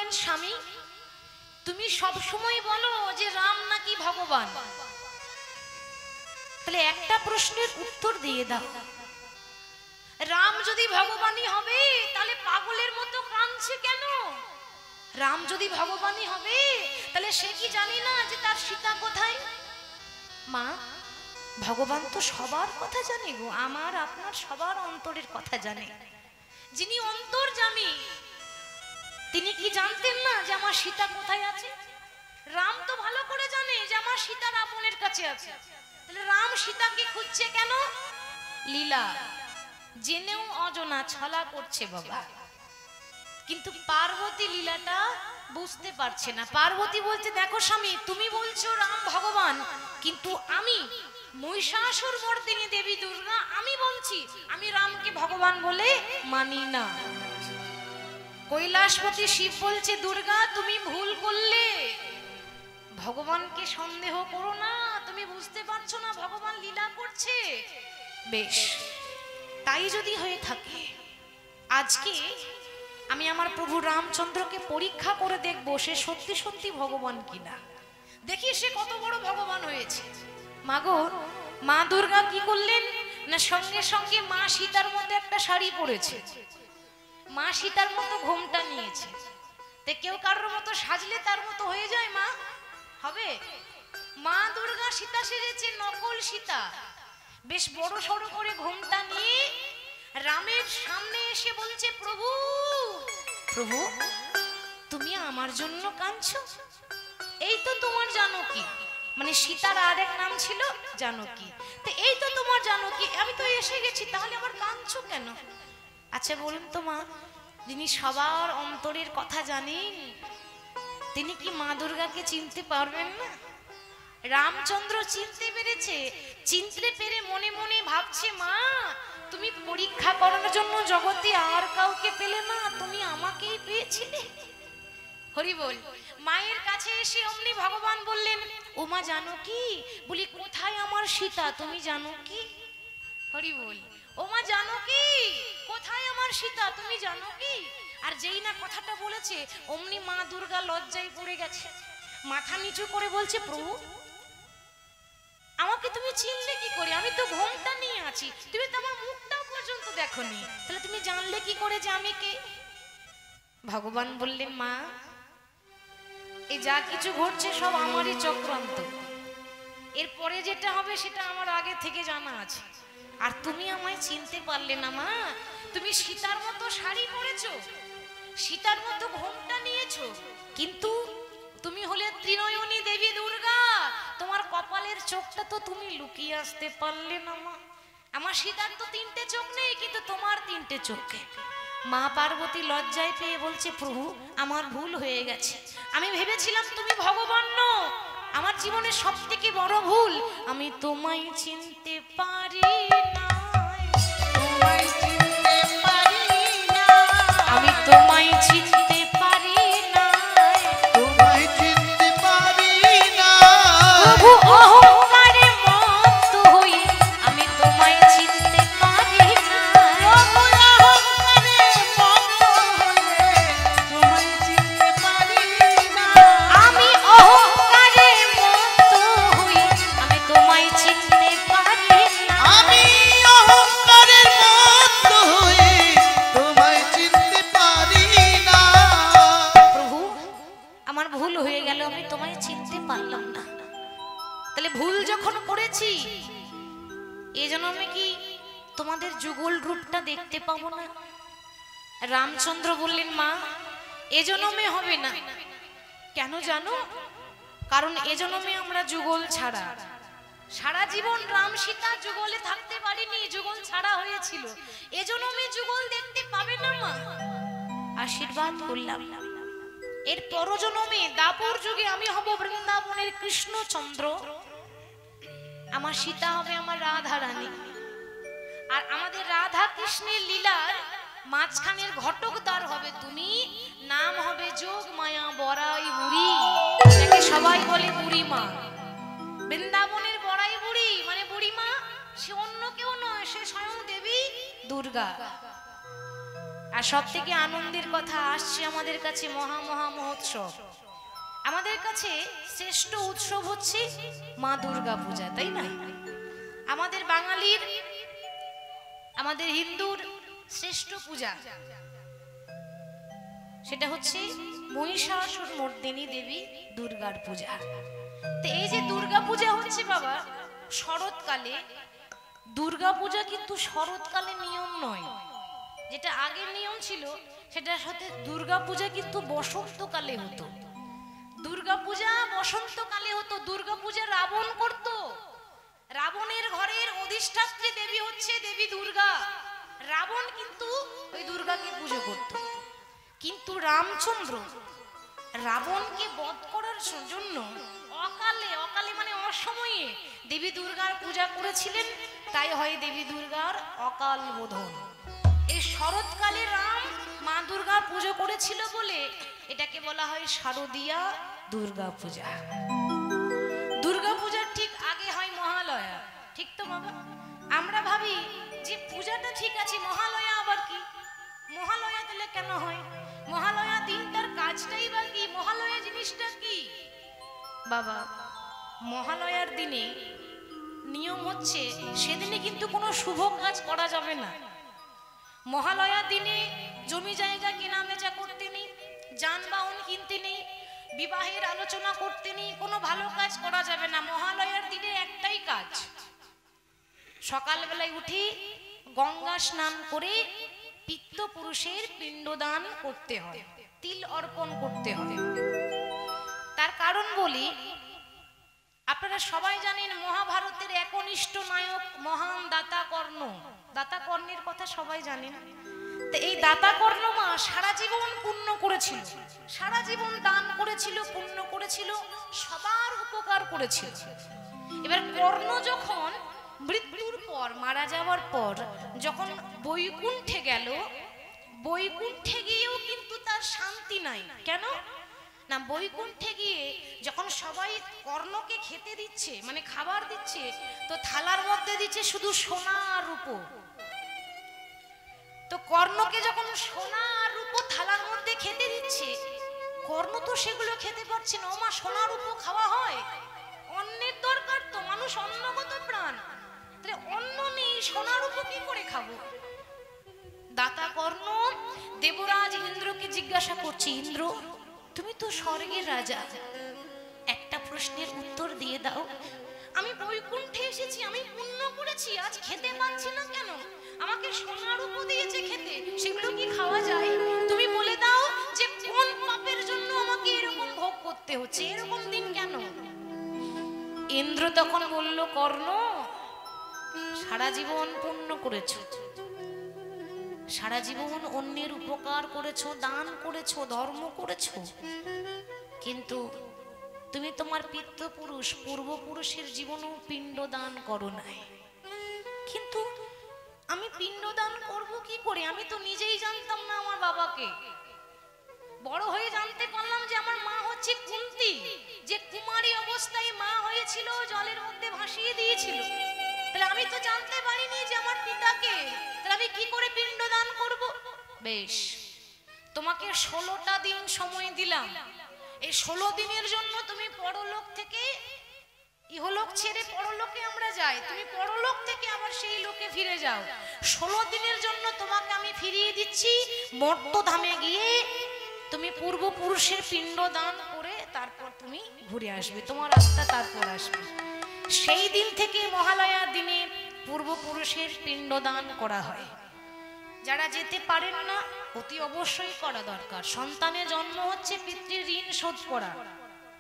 বললেন স্বামী তুমি সব সময় বলো যে রাম নাকি ভগবান, তাহলে একটা প্রশ্নের উত্তর দিয়ে দাও, রাম যদি ভগবানই হবে তাহলে পাগলের মতো কাঁদছে কেন? রাম যদি ভগবানই হবে তাহলে সে কি জানি না যে তার সীতা কোথায়? মা, ভগবান তো সবার কথা জানে গো, আমার আপনার সবার অন্তরের কথা জানে। যিনি অন্তর্যামী তিনি কি জানতেন না যে আমার সীতা কোথায় আছে? রাম তো ভালো করে জানে যে আমার সীতা রাবণের কাছে আছে, তাহলে রাম সীতাকে খুঁজছে কেন? লীলা, জেনেও অজানা ছলা করছে বাবা। কিন্তু পার্বতী লীলাটা বুঝতে পারছে না। পার্বতী বলছে দেখো স্বামী তুমি বলছো রাম ভগবান, কিন্তু আমি মহিষাসুর মর্দিনী দেবী দুর্গা আমি বলছি আমি রামকে ভগবান বলে মানি না। কৈলাসপতি শিব বলছে দুর্গা তুমি ভুল করলে, ভগবানকে সন্দেহ করো না, তুমি বুঝতে পারছো না ভগবান লীলা করছে। বেশ, তাই যদি হয়ে থাকে আজকে আমি আমার প্রভু রামচন্দ্রকে পরীক্ষা করে দেখবো সে সত্যি সত্যি ভগবান কিনা, দেখি সে কত বড় ভগবান হয়েছে। মাগো, মা দুর্গা কি করলেন না সঙ্গে সঙ্গে মা সীতার মধ্যে একটা শাড়ি পরেছে, মা সীতার মতো ঘোমটা নিয়েছে। তে কেউ কারোর মতো সাজলে তার মতো হয়ে যায় মা? হবে? মা দুর্গা সীতা সেজেছে নকল সীতা, বেশ বড় সড়ো করে ঘোমটা নিয়ে রামের সামনে এসে বলছে প্রভু প্রভু তুমি আমার জন্য কাঁদছো? এই তো তোমার জানকী, মানে সীতার আর এক নাম ছিল জানকী, তো এই তো তোমার জানকী, আমি তো এসে গেছি, তাহলে আমার কাঁদছো কেন? আচ্ছা বলুন তো মা, যিনি সবার অন্তরের কথা জানেন তিনি কি মা দুর্গাকে চিনতে পারবেন না? রামচন্দ্র চিনতে পেরেছে, চিনতে পেরে মনে মনে ভাবছে মা তুমি পরীক্ষা করানোর জন্য জগতে আর কাউকে পেলে না, তুমি আমাকেই পেয়েছিলে। হরি বল। মায়ের কাছে এসে অমনি ভগবান বললেন ওমা জানো কি, বলি কোথায় আমার সীতা তুমি জানো কি? হরি বল। ওমা জানো কি, কোথায় আমার সীতা তুমি জানো কি? আর যেই না কথাটা বলেছে অমনি মা দুর্গা লজ্জায় পড়ে গেছে, মাথা নিচু করে বলছে প্রভু আমাকে তুমি চিনলে কি করে? আমি তো ঘোমটা নিয়ে আছি, তুমি তো আমার মুখটাও পর্যন্ত দেখোনি, তাহলে তুমি জানলে কি করে যে আমি কে? ভগবান বললেন মা এই যা কিছু ঘটছে সব আমারই চক্রান্ত, এরপরে যেটা হবে সেটা আমার আগে থেকে জানা আছে। আর তুমি আমায় চিনতে পারলে না মা, তুমি সীতার মতো শাড়ি পরেছো, সীতার মতো ঘোমটা নিয়েছো, কিন্তু তুমি হলে ত্রিনয়নী দেবী দুর্গা, তোমার কপালের চোখটা তো তুমি লুকিয়ে আসতে পারলে না মা। আমার সীতার তো তিনটে চোখ নেই, কিন্তু তোমার তিনটে চোখে। মা পার্বতী লজ্জায় পেয়ে বলছে প্রভু আমার ভুল হয়ে গেছে, আমি ভেবেছিলাম তুমি ভগবান নও, আমার জীবনের সব থেকে বড় ভুল আমি তোমায় চিনতে পারি না, তোমায় চিনতে পারি না, আমি তোমায় চিনতে পারি না, তোমায় চিনতে পারি না, প্রভু অহংকারে মত্ত হয়ে আমি তোমায় চিনতে পারি না, প্রভু অহংকারে মত্ত হয়ে তোমায় চিনতে পারি না, আমি অহংকারে মত্ত হয়ে আমি তোমায় চিনতে পারি না, আমি অহংকারের মত্ত হয়ে তোমায় চিনতে পারি না। প্রভু আমার ভুল হয়ে গেল, আমি তোমায় চিনতে পারলাম না, তাহলে ভুল যখন করেছি এজন্য আমি কি তোমাদের যুগল রূপটা দেখতে পাবো না? রামচন্দ্র বললেন মা এজন্যে হবে না, কেন জানো? কারণ এজন্যে আমরা যুগল ছাড়া, সারা জীবন রাম সীতা যুগলে থাকতে পারিনি, যুগল ছাড়া হয়েছিল, এজন্যে যুগল দেখতে পাবে না মা। আশীর্বাদ করলাম এর পরজন্মে দাপর যুগে আমি হব বৃন্দাবনের কৃষ্ণচন্দ্র, আমার সীতা হবে আমার রাধা রানী, আর আমাদের রাধা কৃষ্ণের লীলার মাঝখানের ঘটকদার হবে তুমি, নাম হবে যোগ মায়া বড়াই বুড়ি, যাকে সবাই বলে বুড়ি মা। বৃন্দাবনের বড়াই বুড়ি মানে বুড়ি মা, সে অন্য কেউ নয়, সে স্বয়ং দেবী দুর্গা। আর সব থেকে আনন্দের কথা আসছে আমাদের কাছে মহা মহোৎসব। আমাদের কাছে শ্রেষ্ঠ উৎসব হচ্ছে মা দুর্গা পূজা, তাই না? আমাদের বাঙালির, আমাদের হিন্দুর শ্রেষ্ঠ পূজা সেটা হচ্ছে মহিষাসুর মর্দিনী দেবী দুর্গার পূজা। তো এই যে দুর্গা পূজা হচ্ছে বাবা শরৎকালে, দুর্গা পূজা কিন্তু শরৎকালে নিয়ম নয়, যেটা আগের নিয়ম ছিল সেটার সাথে দুর্গা পূজা কিন্তু বসন্তকালে হতো। দুর্গা পূজা বসন্তকালে হতো। দুর্গা পূজা রাবণ করত। রাবণের ঘরের অধিষ্ঠাত্রী দেবী হচ্ছে দেবী দুর্গা। রাবণ কিন্তু ওই দুর্গাকে পুজো করত। কিন্তু রামচন্দ্র রাবণকে বধ করার জন্য অকালে, অকালে মানে অসময়ে দেবী দুর্গার পূজা করেছিলেন, তাই হয় দেবী দুর্গার অকাল বোধন। এই শরৎকালে রাম মা দুর্গার পুজো করেছিল বলে এটাকে বলা হয় শারদীয়া দুর্গা পূজা। দুর্গা পূজার ঠিক আগে হয় মহালয়া, ঠিক তো বাবা? আমরা ভাবি যে পূজাটা ঠিক আছে, মহালয়া আবার কি? মহালয়া তাহলে কেন হয়? মহালয়া দিনটার কাজটাই বা কি? মহালয়া জিনিসটা কি বাবা? মহালয়ার দিনে নিয়ম হচ্ছে সেদিনে কিন্তু কোনো শুভ কাজ করা যাবে না। মহালয়ার দিনে জমি জায়গা কেনা বেচা করতে নেই, যানবাহন কিনতে নেই, বিবাহের আলোচনা করতে নেই, কোনো ভালো কাজ করা যাবে না। মহালয়ার দিনে একটাই কাজ, সকালবেলায় উঠি গঙ্গা স্নান করে পিতৃপুরুষের পিণ্ডদান করতে হয়, তিল অর্পণ করতে হয়। তার কারণ বলি, আপনারা সবাই জানেন মহাভারতের একনিষ্ঠ নায়ক মহান দাতা কর্ণ। দাতা কর্ণের কথা সবাই জানেন। তো এই দাতা কর্ণ মা সারা জীবন পুণ্য করেছিল, সারা জীবন দান করেছিল, পুণ্য করেছিল, সবার উপকার করেছিল। এবার কর্ণ যখন মৃত্যুর পর, মারা যাওয়ার পর যখন বৈকুণ্ঠে গেল, বৈকুণ্ঠে গিয়েও কিন্তু তার শান্তি নাই। কেন না? বৈকুণ্ঠে গিয়ে যখন সবাই কর্ণকে খেতে দিচ্ছে, মানে খাবার দিচ্ছে, তো থালার মধ্যে দিচ্ছে শুধু সোনা আর রূপো। তো কর্ণকে যখন সোনা আর রূপো থালার মধ্যে খেতে দিচ্ছে, কর্ণ তো সেগুলো খেতে পারছে না। ওমা, সোনা রূপো খাওয়া হয়? অন্নের দরকার তো, মানুষ অন্নগত প্রাণ, তাহলে অন্ন নেই, সোনা রূপো কি করে খাবো? দাতা কর্ণ দেবরাজ ইন্দ্রকে জিজ্ঞাসা করছে, ইন্দ্র তুমি তো স্বর্গের রাজা, একটা প্রশ্নের উত্তর দিয়ে দাও। আমি বৈকুণ্ঠে এসেছি, আমি পুণ্য করেছি, আজ খেতে পাচ্ছি না কেন? আমাকে সোনার রূপ দিয়েছে খেতে, সেগুলো কি খাওয়া যায়? তুমি বলে দাও যে কোন পাপের জন্য আমাকে এরকম ভোগ করতে হচ্ছে, এরকম দিন কেন? ইন্দ্র তখন বলল, কর্ণ সারা জীবন পুণ্য করেছো, সারা জীবন অন্যের উপকার করেছো, দান করেছো, ধর্ম করেছো, কিন্তু তুমি তোমার পিতৃপুরুষ পূর্বপুরুষের জীবনেও পিণ্ড দান করো নাই। কিন্তু আমি পিণ্ড দান করবো কি করে? আমি তো নিজেই জানতাম না আমার বাবাকে। বড় হয়ে জানতে পারলাম যে আমার মা হচ্ছে কুন্তী, যে কুমারী অবস্থায় মা হয়েছিল, জলের মধ্যে ভাসিয়ে দিয়েছিল। তাহলে আমি তো জানতে পারিনি যে আমার পিতাকে, তাহলে আমি কি করে পিণ্ড দান করব? বেশ, তোমাকে 16টা দিন সময় দিলাম। এই 16 দিনের জন্য তুমি পরলোক থেকে, ইহলোক ছেড়ে পরলোকে আমরা যাই, তুমি পরলোক থেকে আবার সেই লোকে ফিরে যাও। 16 দিনের জন্য তোমাকে আমি ফিরিয়ে দিচ্ছি মর্ত্যধামে গিয়ে তুমি পূর্বপুরুষের পিণ্ড দান করে তারপর তুমি ঘুরে আসবে, তোমার আত্মা তারপর আসবে। সেই দিন থেকে মহালয়ার দিনে পূর্বপুরুষের পিণ্ড দান করা হয়। যারা যেতে পারেন না, অতি অবশ্যই করা দরকার। সন্তানের জন্ম হচ্ছে পিতৃ ঋণ শোধ করা,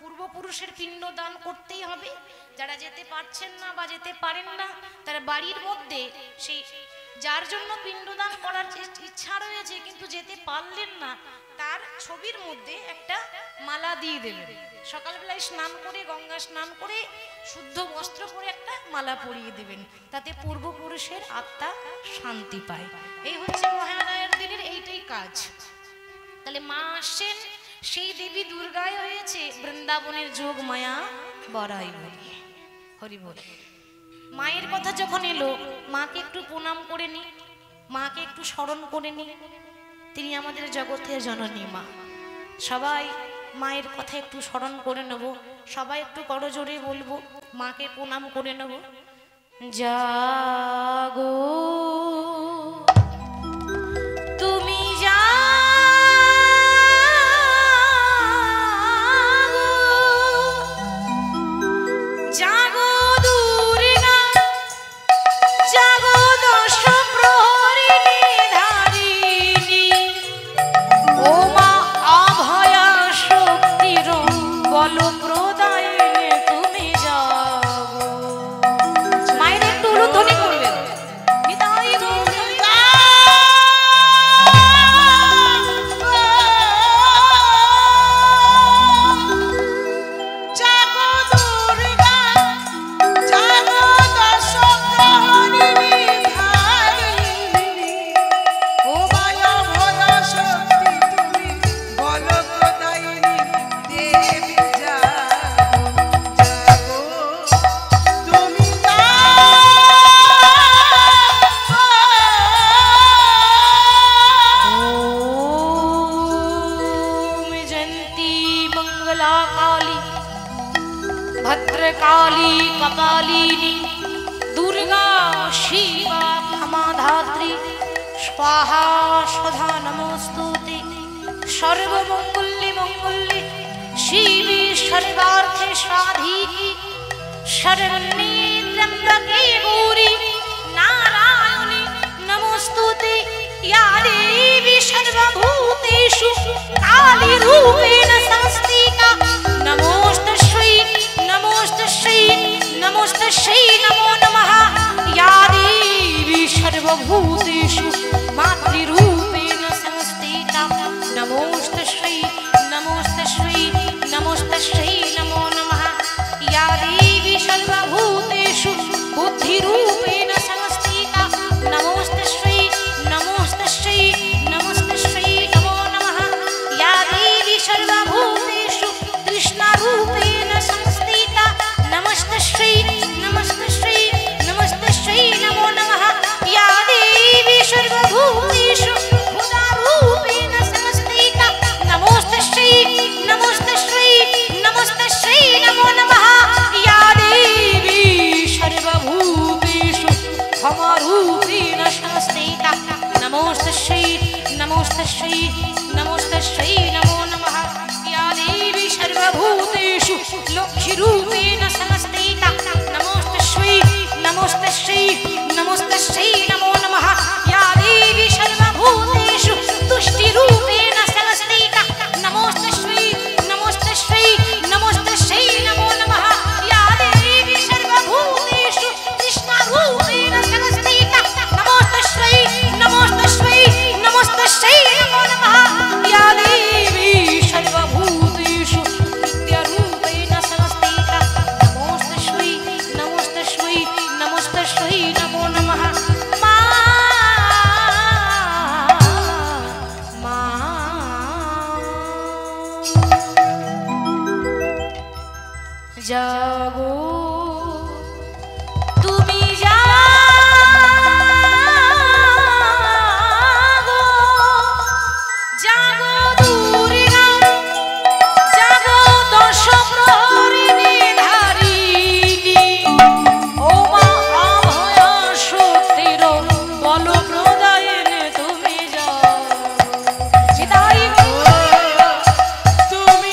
পূর্বপুরুষের পিণ্ড দান করতেই হবে। যারা যেতে পারছেন না বা যেতে পারেন না, তারা বাড়ির মধ্যে সেই যার জন্য পিণ্ডদান করার ইচ্ছা রয়েছে কিন্তু যেতে পারলেন না, তার ছবির মধ্যে একটা মালা দিয়ে দেবেন। সকালবেলায় স্নান করে, গঙ্গা স্নান করে, শুদ্ধ বস্ত্র পরে একটা মালা পরিয়ে দেবেন, তাতে পূর্বপুরুষের আত্মা শান্তি পায়। এই হচ্ছে মহালয়ার দিনের এইটাই কাজ। তাহলে মা আসছেন, সেই দেবী দুর্গায় হয়েছে বৃন্দাবনের যোগ মায়া বড়াই বলি, হরি বল। মায়ের কথা যখন এলো, মাকে একটু প্রণাম করে নি, মাকে একটু স্মরণ করে নি। তিনি আমাদের জগতের জননী মা। সবাই মায়ের কথা একটু স্মরণ করে নেব, সবাই একটু করজোরে বলবো, মাকে প্রণাম করে নেব। জাগো তুমি জাগো দুর্গা, জাগো দশ প্রহরিণী ধারিণী, ও মা অভয়া শক্তির বল প্রদায়িনী তুমি জাগো। মায়ের একটু উলুধ্বনি করবেন। भद्रकाली कपालिनी दुर्गा शिवा क्षमा धात्री स्वाहा स्वधा नमोस्तुते। सर्वमंगल्ये मंगल्ये शिवे सर्वार्थे साधिके शरण्ये त्र्यंबके गौरी नारायणे नमोस्तुते। या देवी सर्वभूतेषु कालीरूपेण संस्थिता नमोस्तस्यै नमोस्तस्यै नमोस्तस्यै नमो नमः। या देवी सर्वभूतेषु मातृरूपेण संस्थिता नमोस्तस्यै नमोस्तस्यै नमोस्तस्यै नमो नमः। या देवी सर्वभूतेषु बुद्धिरूपेण संस्थिता नमोस्तस्यै नमोस्तस्यै नमोस्तस्यै नमो नमः। या देवी सर्वभूतेषु कृष्णरूपेण संस्थिता नमस्तस्यै नमस्तस्यै नमस्तस्यै नमो नमः। या देवी सर्वभूतेषु क्षुधारूपेण संस्थिता नमोस्तस्यै नमोस्तस्यै नमोस्तस्यै नमो नमः। या देवी सर्वभूतेषु क्षमारूपेण संस्थिता नमोस्तस्यै नमोस्तस्यै नमोस्तस्यै नमो नमः। या देवी सर्वभूतेषु लक्ष्मीरूपेण संस्थिता नमोस्तस्यै नमोस्तस्यै नमोस्तस्यै नमो नमः। या देवी सर्वभूतेषु तुष्टिरूपेण संस्थिता नमोस्तस्यै नमोस्तस्यै नमोस्तस्यै नमो नमः। या देवी सर्वभूतेषु कृष्णरूपेण संस्थिता नमोस्तस्यै नमोस्तस्यै नमोस्तस्यै नमो नमः। या देवी सर्वभूतेषु नित्यरूपेण संस्थिता नमोस्तस्यै नमोस्तस्यै नमोस्तस्यै नमो नमः। मा जागो তুমি জাগো জাগো দুর্গা, জাগো দশ প্রহরিণী ধারিণী, ও মা অভয়া শক্তির বল প্রদায়িনী তুমি জাগো। চিতাই তুমি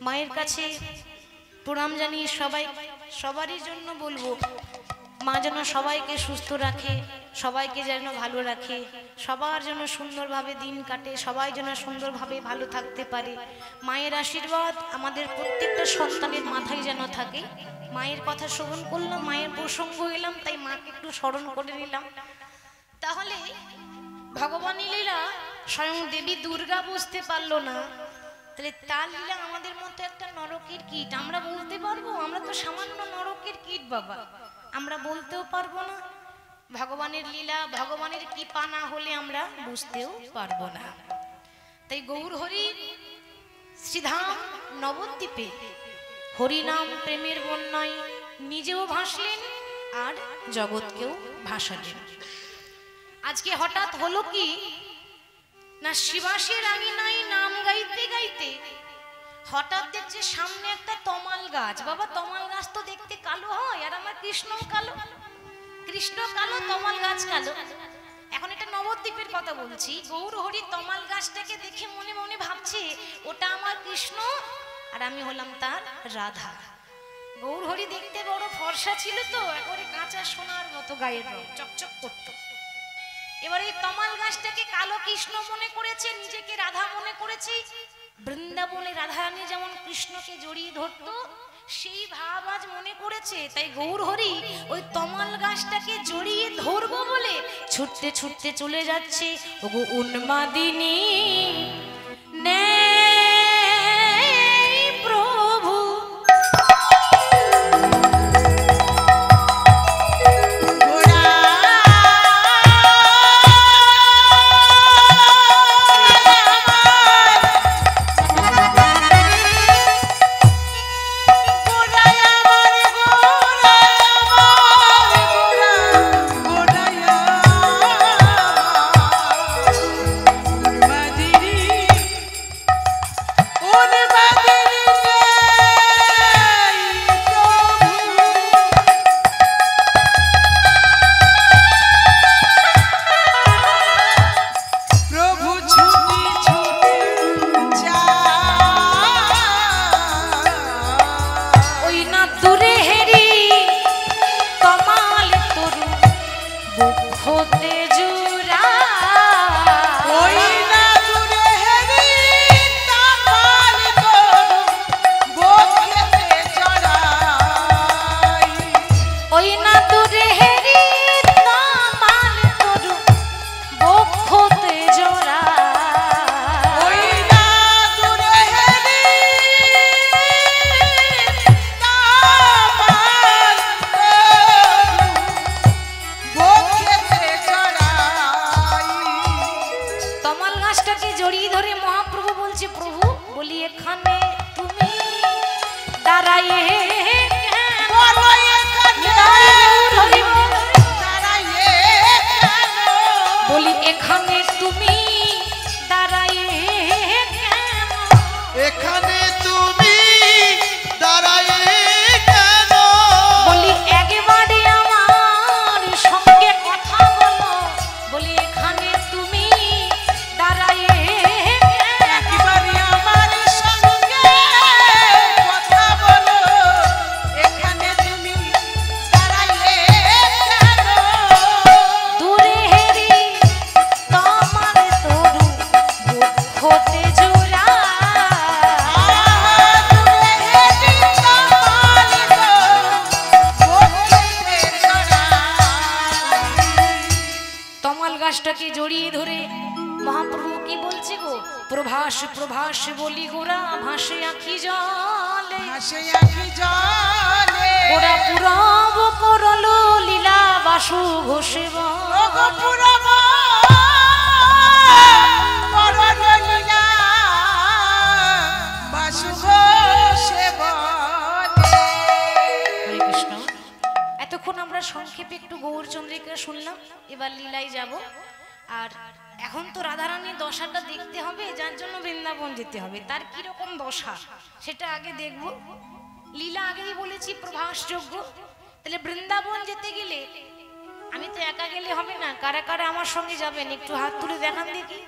মায়ের কাছে প্রণাম জানিয়ে সবারই জন্য বলবো, মা যেন সবাইকে সুস্থ রাখে, সবাইকে যেন ভালো রাখে, সবার যেন সুন্দরভাবে দিন কাটে, সবাই যেন সুন্দরভাবে ভালো থাকতে পারে। মায়ের আশীর্বাদ আমাদের প্রত্যেকটা সন্তানের মাথায় যেন থাকে। মায়ের কথা শ্রবণ করলাম, মায়ের প্রসঙ্গ এলাম, তাই মাকে একটু স্মরণ করে নিলাম। তাহলে ভগবানের লীলা স্বয়ং দেবী দুর্গা বুঝতে পারলো না, তাহলে তার লীলা আমাদের মতো একটা নরকের কীট আমরা বলতে পারবো? আমরা তো সামান্য নরকের কীট বাবা, আমরা বলতেও পারবো না। ভগবানের লীলা ভগবানের কৃপা না হলে আমরা বুঝতেও পারবো না। তাই গৌর হরি শ্রীধাম নবদ্বীপে হরিনাম প্রেমের বন্যায় নিজেও ভাসলেন আর জগৎকেও ভাসালেন। আজকে হঠাৎ হলো কি না, শিবাসের আঙিনায় নাম গাইতে গাইতে হঠাৎ দেখছে সামনে একটা তমাল গাছ। বাবা তমাল গাছ তো দেখতে কালো হয়, আর আমার কৃষ্ণও কালো, কৃষ্ণ কালো তমাল গাছ কালো। এখন এটা নবদ্বীপের কথা বলছি। গৌর হরি তমাল গাছটাকে দেখে মনে মনে ভাবছে ওটা আমার কৃষ্ণ আর আমি হলাম তার রাধা। গৌর হরি দেখতে বড় ফর্সা ছিল তো, একবারে কাঁচা সোনার মতো গায়ের রং চকচক করতো। এবার এই তমাল গাছটাকে কালো কৃষ্ণ মনে করেছে, নিজেকে রাধা মনে করেছে। বৃন্দাবনে রাধারানী যেমন কৃষ্ণকে জড়িয়ে ধরতো সেই ভাব আজ মনে করেছে। তাই গৌর হরি ওই তমাল গাছটাকে জড়িয়ে ধরবো বলে ছুটতে ছুটতে চলে যাচ্ছে। ওগো উন্মাদিনী গাছটাকে জড়িয়ে ধরে মহাপ্রভু কি বলছে গো, প্রভাস প্রভাস বলি গোরা ভাসে আঁখি জলে, ভাসে আঁখি জলে গোরা পুরব করলো লীলা বাসু ঘোষে পুরব করলো লীলা বাসু ঘোষে। হরে কৃষ্ণ। এতক্ষণ আমরা সংক্ষেপে একটু গৌরচন্দ্রিকা শুনলাম, এবার লীলায় যাব। আর এখন তো রাধারানীর দশাটা দেখতে হবে, যার জন্য বৃন্দাবন যেতে হবে। তার কিরকম দশা সেটা আগে দেখব। লীলা আগেই বলেছি প্রভাস যোগ্য। তাহলে বৃন্দাবন যেতে গেলে আমি তো একা গেলে হবে না, কারা কারা আমার সঙ্গে যাবেন একটু হাত তুলে দেখান দেখি।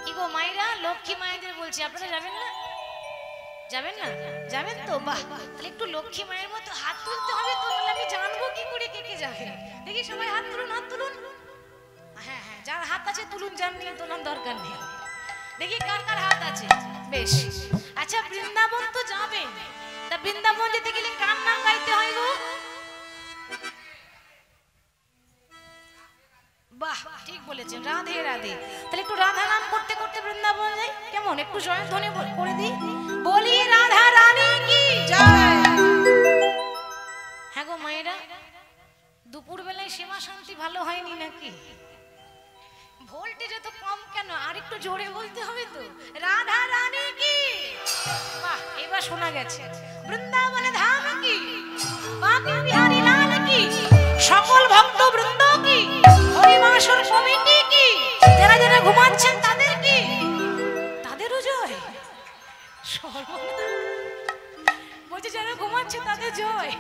কি গো মায়েরা, লক্ষ্মী মায়েদের বলছি, আপনারা যাবেন না? যাবেন না? যাবেন তো, বাহ। তাহলে একটু লক্ষ্মী মায়ের মতো হাত তুলতে হবে তো, নাহলে আমি জানবো কি করে কে কে যাবে। দেখি সবাই হাত তুলুন, হাত তুলুন। হ্যাঁ হ্যাঁ, যার হাত আছে তুলুন, যার নিয়ে তোলার দরকার নেই। দেখি কার কার হাত আছে। বেশ, আচ্ছা বৃন্দাবন তো যাবেন, তা বৃন্দাবন যেতে গেলে কার নাম গাইতে হয় গো? ঠিক বলেছেন, রাধে রাধে। তাহলে একটু রাধা নাম করতে করতে বৃন্দাবন যাই, কেমন? একটু জয়ধ্বনি করে দিই, বলি রাধা রানী কি জয়। হ্যাঁ গো মায়েরা, দুপুর বেলায় সেবা শান্তি ভালো হয়নি নাকি? ভোল্টেজ এত কম কেন? আর একটু জোরে বলতে হবে তো, রাধা রানী কি। বাহ, এবার শোনা গেছে। বৃন্দাবন ধাম কি, বাঁকে বিহারী লাল কি, সকল ভক্ত বৃন্দ কি, হরিবাসর কমিটি কি, যারা যারা ঘুমাচ্ছেন তাদের কি, তাদেরও জয়। বলছে যারা ঘুমাচ্ছে তাদের জয়।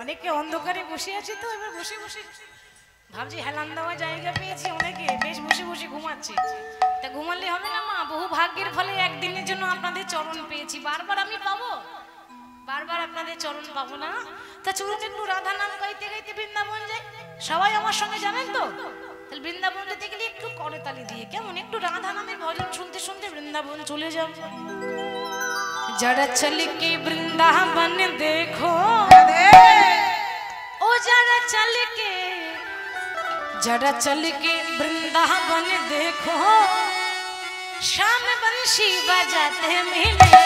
অনেকে অন্ধকারে বসে আছে, তো এবার বসে বসে ভাবছি হেলান দেওয়া জায়গা পেয়েছি, অনেকে বেশ বসে বসে ঘুমাচ্ছে। তা ঘুমালে হবে না মা, বহু ভাগ্যের ফলে একদিনের জন্য আপনাদের চরণ পেয়েছি, বারবার আমি পাবো? বারবার আপনাদের চরণ পাবো না। তা চলুন একটু রাধা নাম গাইতে গাইতে বৃন্দাবন যাই। সবাই আমার সঙ্গে যাবেন তো? তাহলে বৃন্দাবন যেতে গেলে একটু করতালি দিয়ে, কেমন? একটু রাধা নামের ভজন শুনতে শুনতে বৃন্দাবন চলে যাব। जरा चल के वृंदावन देखो, ओ जरा चल के वृंदावन देखो, शाम बंशी बजाते मिलेंगे।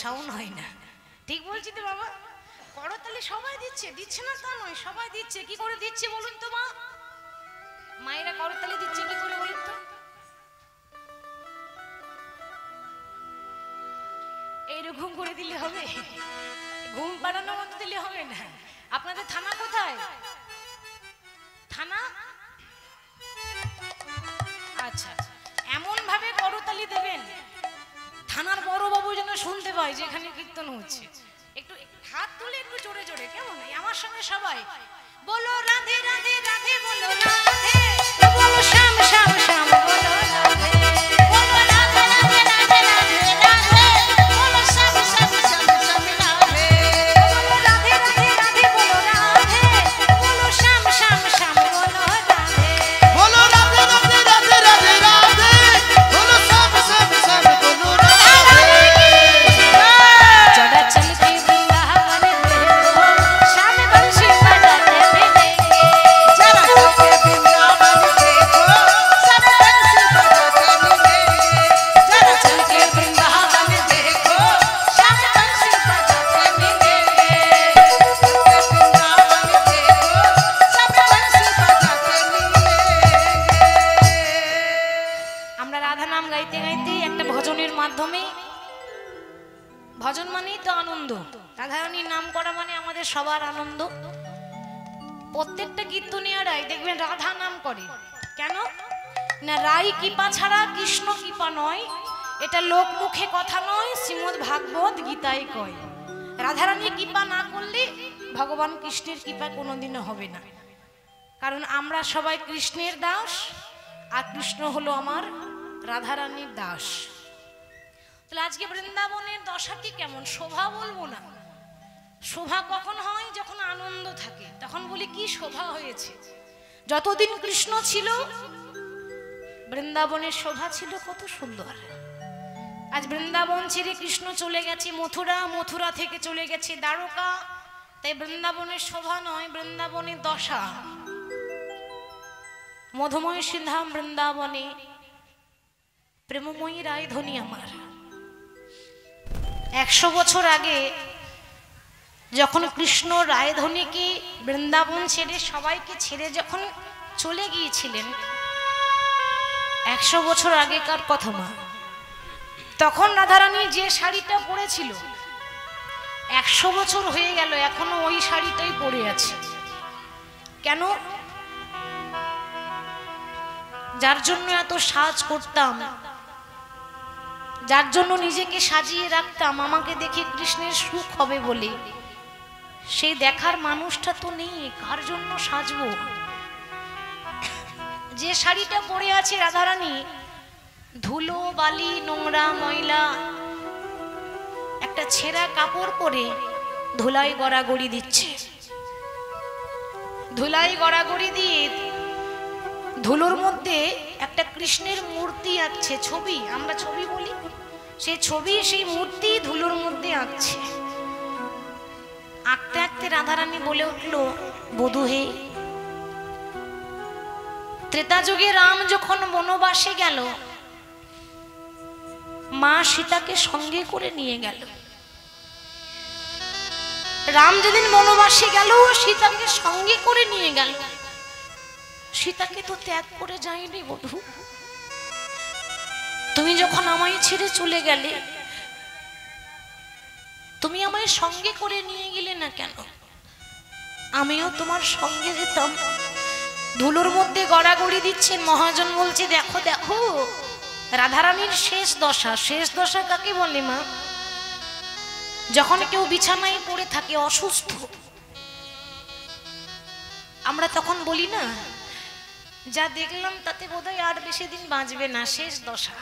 সাউন্ড হয় না। ঠিক বলছি তো বাবা? করতালি সবাই দিচ্ছে, দিচ্ছে না তা নয়, সবাই দিচ্ছে। কি করে দিচ্ছে বলুন তো মা? মায়েরা করতালি দিচ্ছে কি করে বলুন তো? এইরকম করে দিলে হবে? ঘুম পাড়ানোর মতো দিলে হবে না। আপনাদের থানা কোথায়? থানা? আচ্ছা, এমন ভাবে করতালি দেবেন থানার বড় বাবু যেন শুনতে পায় যে এখানে কীর্তন হচ্ছে। একটু হাত তুলে একটু জোরে জোরে, কেমন? আমার সঙ্গে সবাই বলো রাধে রাধে রাধে, বলো রাধে, বলো শ্যাম শ্যাম শ্যাম, বলো রাধে, বলো রাধে রাধে রাধে রাধে রাধে, বলো শ্যাম শ্যাম শ্যাম শ্যাম রাধে, বলো রাধে রাধে রাধে, বলো রাধে, বলো শ্যাম শ্যাম শ্যাম, বলো রাধে, বলো রাধে রাধে রাধে রাধে রাধে, বলো শ্যাম শ্যাম শ্যাম, বলো রাধে। चढ़ा चल के वृंदावन देखो, श्याम बंसी बजाते मिलेंगे। चढ़ा चल के वृंदावन देखो, श्याम बंसी बजाते मिलेंगे। चढ़ा चल के वृंदावन देखो, श्याम बंसी बजाते मिलेंगे। वृंदावन देखो, श्याम बंसी बजाते मिलेंगे। আমরা রাধা নাম গাইতে গাইতে একটা ভজনের মাধ্যমে, ভজন মানেই তো আনন্দ, রাধারানীর নাম করা মানে আমাদের সবার আনন্দ। প্রত্যেকটা কীর্তনিয়ারাই দেখবেন রাধা নাম করে। কেন না? রাই কৃপা ছাড়া কৃষ্ণ কৃপা নয়, এটা লোক মুখে কথা নয়, শ্রীমদ্ ভাগবত গীতায় কয়। রাধারানীর কৃপা না করলে ভগবান কৃষ্ণের কৃপা কোনোদিনও হবে না। কারণ আমরা সবাই কৃষ্ণের দাস, আর কৃষ্ণ হলো আমার রাধারানীর দাস। তাহলে আজকে বৃন্দাবনের দশাটি কেমন? শোভা বলবো না, শোভা কখন হয়? যখন আনন্দ থাকে তখন বলি কি শোভা হয়েছে। যতদিন কৃষ্ণ ছিল বৃন্দাবনের শোভা ছিল কত সুন্দর। আজ বৃন্দাবন ছেড়ে কৃষ্ণ চলে গেছে মথুরা, মথুরা থেকে চলে গেছে দ্বারকা, তাই বৃন্দাবনের শোভা নয়, বৃন্দাবনের দশা। মধুময় সিন্ধাম বৃন্দাবনে প্রেমময়ী রায়ধনী আমার। 100 বছর আগে যখন কৃষ্ণ রায়ধনীকে বৃন্দাবন ছেড়ে সবাইকে ছেড়ে যখন চলে গিয়েছিলেন, 100 বছর আগেকার কথা মা, তখন রাধারানী যে শাড়িটা পরেছিল 100 বছর হয়ে গেল এখনো ওই শাড়িটাই পরে আছে। কেন? যার জন্য এত সাজ করতাম, যার জন্য নিজেকে সাজিয়ে রাখতাম আমাকে দেখে কৃষ্ণের সুখ হবে বলে, সেই দেখার মানুষটা তো নেই। কার জন্য সাজবো? যে শাড়িটা পরে আছে রাধারানী, ধুলো বালি নোংরা ময়লা একটা ছেঁড়া কাপড় পরে ধুলাই গড়াগড়ি দিচ্ছে। ধুলাই গড়াগড়ি দিয়ে ধুলোর মধ্যে একটা কৃষ্ণের মূর্তি আঁকছে, ছবি, আমরা ছবি বলি, সেই ছবি সেই মূর্তি ধুলোর মধ্যে আঁকছে। আঁকতে আঁকতে রাধারানী বলে উঠল, বধূ হে, ত্রেতা যুগে রাম যখন বনবাসে গেল, মা সীতাকে সঙ্গে করে নিয়ে গেল। রাম যেদিন বনবাসে গেল সীতাকে সঙ্গে করে নিয়ে গেল, সীতাকে তো ত্যাগ করে যায়নি বধূ। তুমি যখন আমায় ছেড়ে চলে গেলে, তুমি আমায় সঙ্গে করে নিয়ে গেলে না কেন? আমিও তোমার সঙ্গে যেতাম। ধুলোর মধ্যে গড়াগড়ি দিচ্ছেন মহাজন, বলছে দেখো দেখো রাধারানীর শেষ দশা। শেষ দশা কাকে বলে মা? যখন কেউ বিছানায় পড়ে থাকে অসুস্থ, আমরা তখন বলি না, যা দেখলাম তাতে বোধহয় আর বেশি দিন বাঁচবে না, শেষ দশা।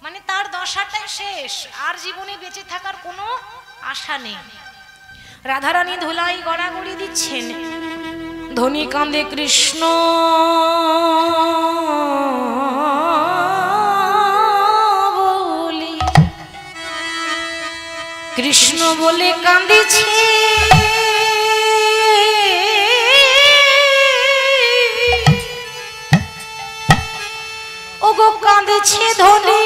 মানে তার দশাটাই শেষ, আর জীবনে বেঁচে থাকার কোনো আশা নেই। রাধারানী ধুলাই গড়াগড়ি দিচ্ছেন, ধনী কাঁদে কৃষ্ণ বলি, কৃষ্ণ বলে কাঁদেছে, ওগো কাঁদেছে ধনী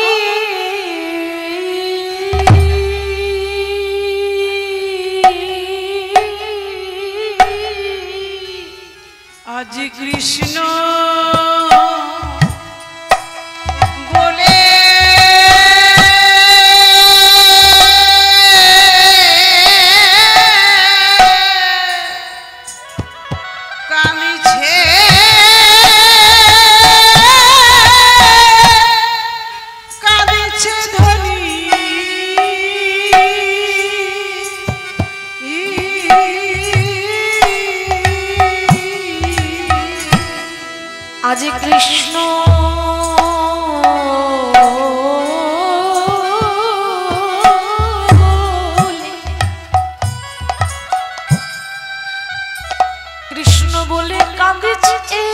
কৃষ্ণ বলে কামিছে কাঁদিছে ধনী আজ কৃষ্ণ কৃষ্ণ বলে কাঁদিছে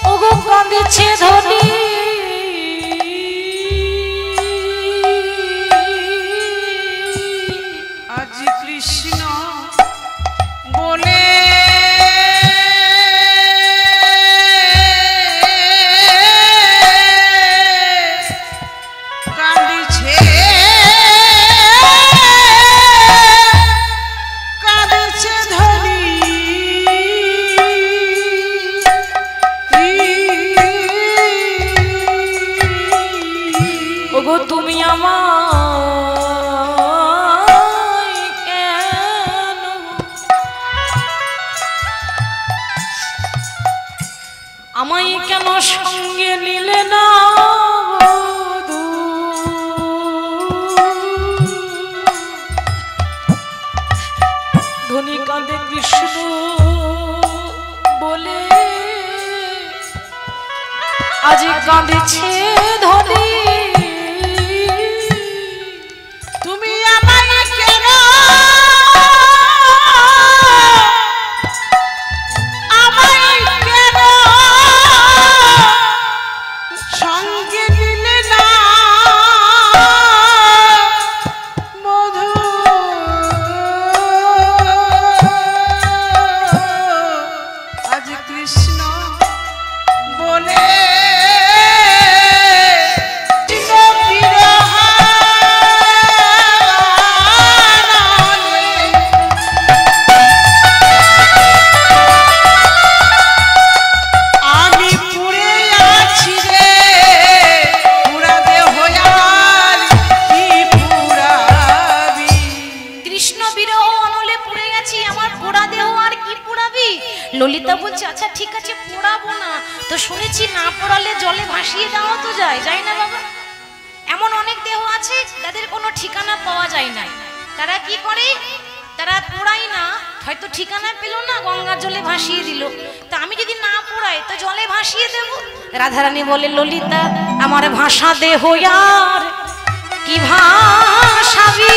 ওগো কাঁদিছে ধনী আজ কৃষ্ণ বলে কাঁদিছে কাঁদিছে ধনী ওগো তুমি আমায় কেন আমায় কেন সঙ্গে নিলে না বধূ? ধনী কাঁদে কৃষ্ণ বলে আজ কাঁদেছে ধনী তুমি আমায় কেন আমায় কেন সঙ্গে নিলে না মধু আজ কৃষ্ণ বলে ললিতা বলছে আচ্ছা ঠিক আছে পোড়াবো না তো শুনেছি না পোড়ালে জলে ভাসিয়ে দেওয়া তো যায় না বাবা? এমন অনেক দেহ আছে তাদের কোনো ঠিকানা পাওয়া যায় না, তারা কি করে তারা পোড়াই না, হয়তো ঠিকানা পেল না গঙ্গার জলে ভাসিয়ে দিল, তো আমি যদি না পোড়াই তো জলে ভাসিয়ে দেব। রাধারানী বলে ললিতা আমার ভাষা দেহ আর কি ভাষাবি,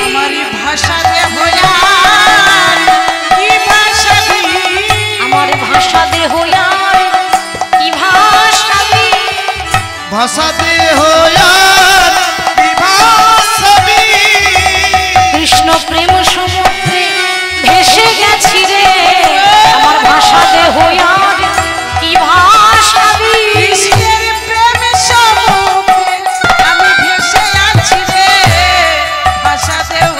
আমার ভাষা দেহ আর কি ভাষাবি, আমার ভাষা দেহ আর কি ভাষাবি, ভাষা দেহ আর কি ভাষাবি, কৃষ্ণ প্রেম সমুদ্রে ভেসে গেছি রে, আমার ভাষা দেহ আর কি ভাষাবি, কৃষ্ণের প্রেম সমুদ্রে আমি ভেসে আছি রে, ভাষা দেহ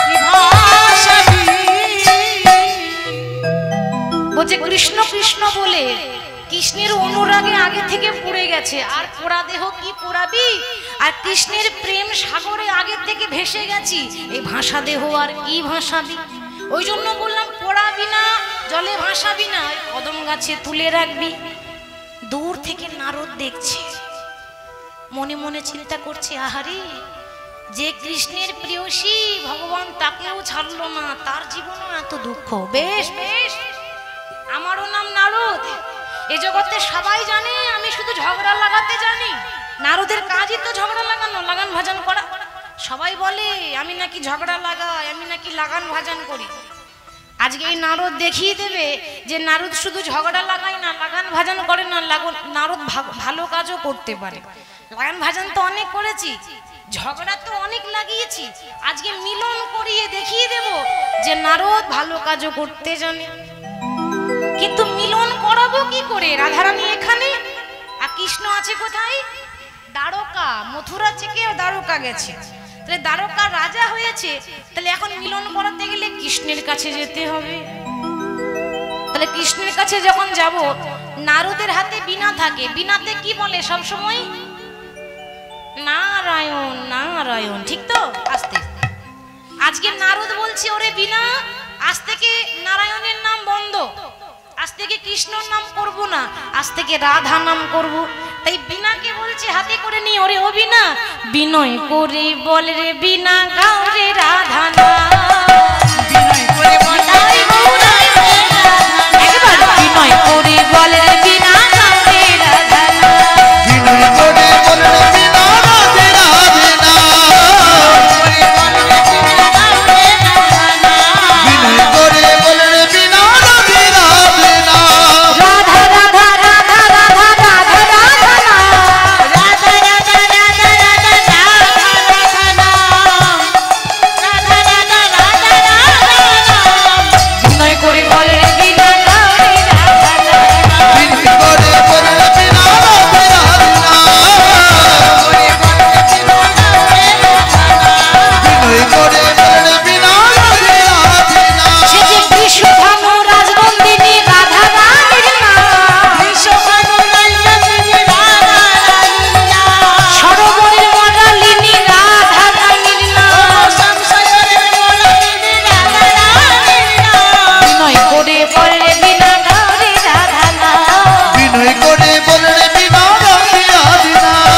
কি ভাষাবি। বলছে কৃষ্ণ কৃষ্ণ বলে কৃষ্ণের অনুরাগে আগে থেকে পড়ে গেছে, আর পোড়া দেহ কি পোড়াবি, আর কৃষ্ণের প্রেম সাগরে আগে থেকে ভেসে গেছি, এই ভাষা দেহ আর কি ভাষাবি। ওই জন্য বললাম পোড়াবি না জলে ভাসাবি না, ওই কদম গাছে তুলে রাখবি। দূর থেকে নারদ দেখছে, মনে মনে চিন্তা করছে আহারে যে কৃষ্ণের প্রিয়সী ভগবান তাকেও ছাড়লো না, তার জীবনও এত দুঃখ। বেশ বেশ, আমারও নাম নারদ, এ জগতে সবাই জানে আমি শুধু ঝগড়া লাগাতে জানি, নারদের কাজই তো ঝগড়া লাগানো, লাগান ভাজন করা। সবাই বলে আমি নাকি ঝগড়া লাগাই, আমি নাকি লাগান ভাজন করি। আজকে এই নারদ দেখিয়ে দেবে যে নারদ শুধু ঝগড়া লাগায় না, লাগান ভাজন করে না, নারদ ভালো কাজও করতে পারে। লাগান ভাজন তো অনেক করেছি, ঝগড়া তো অনেক লাগিয়েছি, আজকে মিলন করিয়ে দেখিয়ে দেব যে নারদ ভালো কাজও করতে জানে। কিন্তু মিলন করাবো কি করে? রাধারানী এখানে আর কৃষ্ণ আছে কোথায়? দ্বারকা, মথুরা থেকে দ্বারকা গেছে। তো তাহলে দ্বারকা রাজা হয়েছে, তাহলে এখন মিলন করাতে গেলে কৃষ্ণের কাছে যেতে হবে। তাহলে কৃষ্ণের কাছে যখন যাব, নারদের হাতে বীণা থাকে, বীণাতে কি বলে সব সময়? নারায়ণ নারায়ণ, ঠিক তো? আস্তে আজকে নারদ বলছে, ওরে বীণা, আজ থেকে নারায়ণের নাম বন্ধ, আজ থেকে কৃষ্ণর নাম করব না, আজ থেকে রাধা নাম করব। তাই বীণাকে বলছে হাতে করে নি, ওরে ও বীণা, বিনয় করে বল রে বীণা, গাও রে রাধা নাম। বিনয় করে বল রে গৌরাই রে রাধা। একবার বিনয় করে বল রে বীণা, গাও রে রাধা নাম। বিনয় করে বল রে বীণা, রাধে রাধে নাম। করে বল রে বীণা, গাও রে রাধা নাম। বিনয় করে বল রে বীণা, রাধে রাধে নাম। রাধা রাধা রাধা রাধা রাধা রাধা নাম। রাধা রাধা রাধা রাধা রাধা রাধা নাম। রাধা রাধা রাধা রাধা নাম। বিনয় করে বল রে বীণা, গাও রে রাধা নাম। বিনয় করে বল রে বীণা, রাধে রাধে নাম। করে বল রে বীণা, গাও রে রাধা নাম। বিনয় করে বল রে বীণা, রাধে রাধে নাম। সে যে বিশ্বভানু রাজনন্দিনী রাধা রানীর নাম। বিশ্বভানু রাজনন্দিনী রাধা রানীর নাম। সরোবরের মডালিনী রাধা রানীর নাম। সংসারের মোলালিনী রাধা রানীর নাম। বিনয় করে বল রে বীণা, গাও রে রাধা নাম। বিনয় করে বল রে বীণা, রাধে রাধে নাম।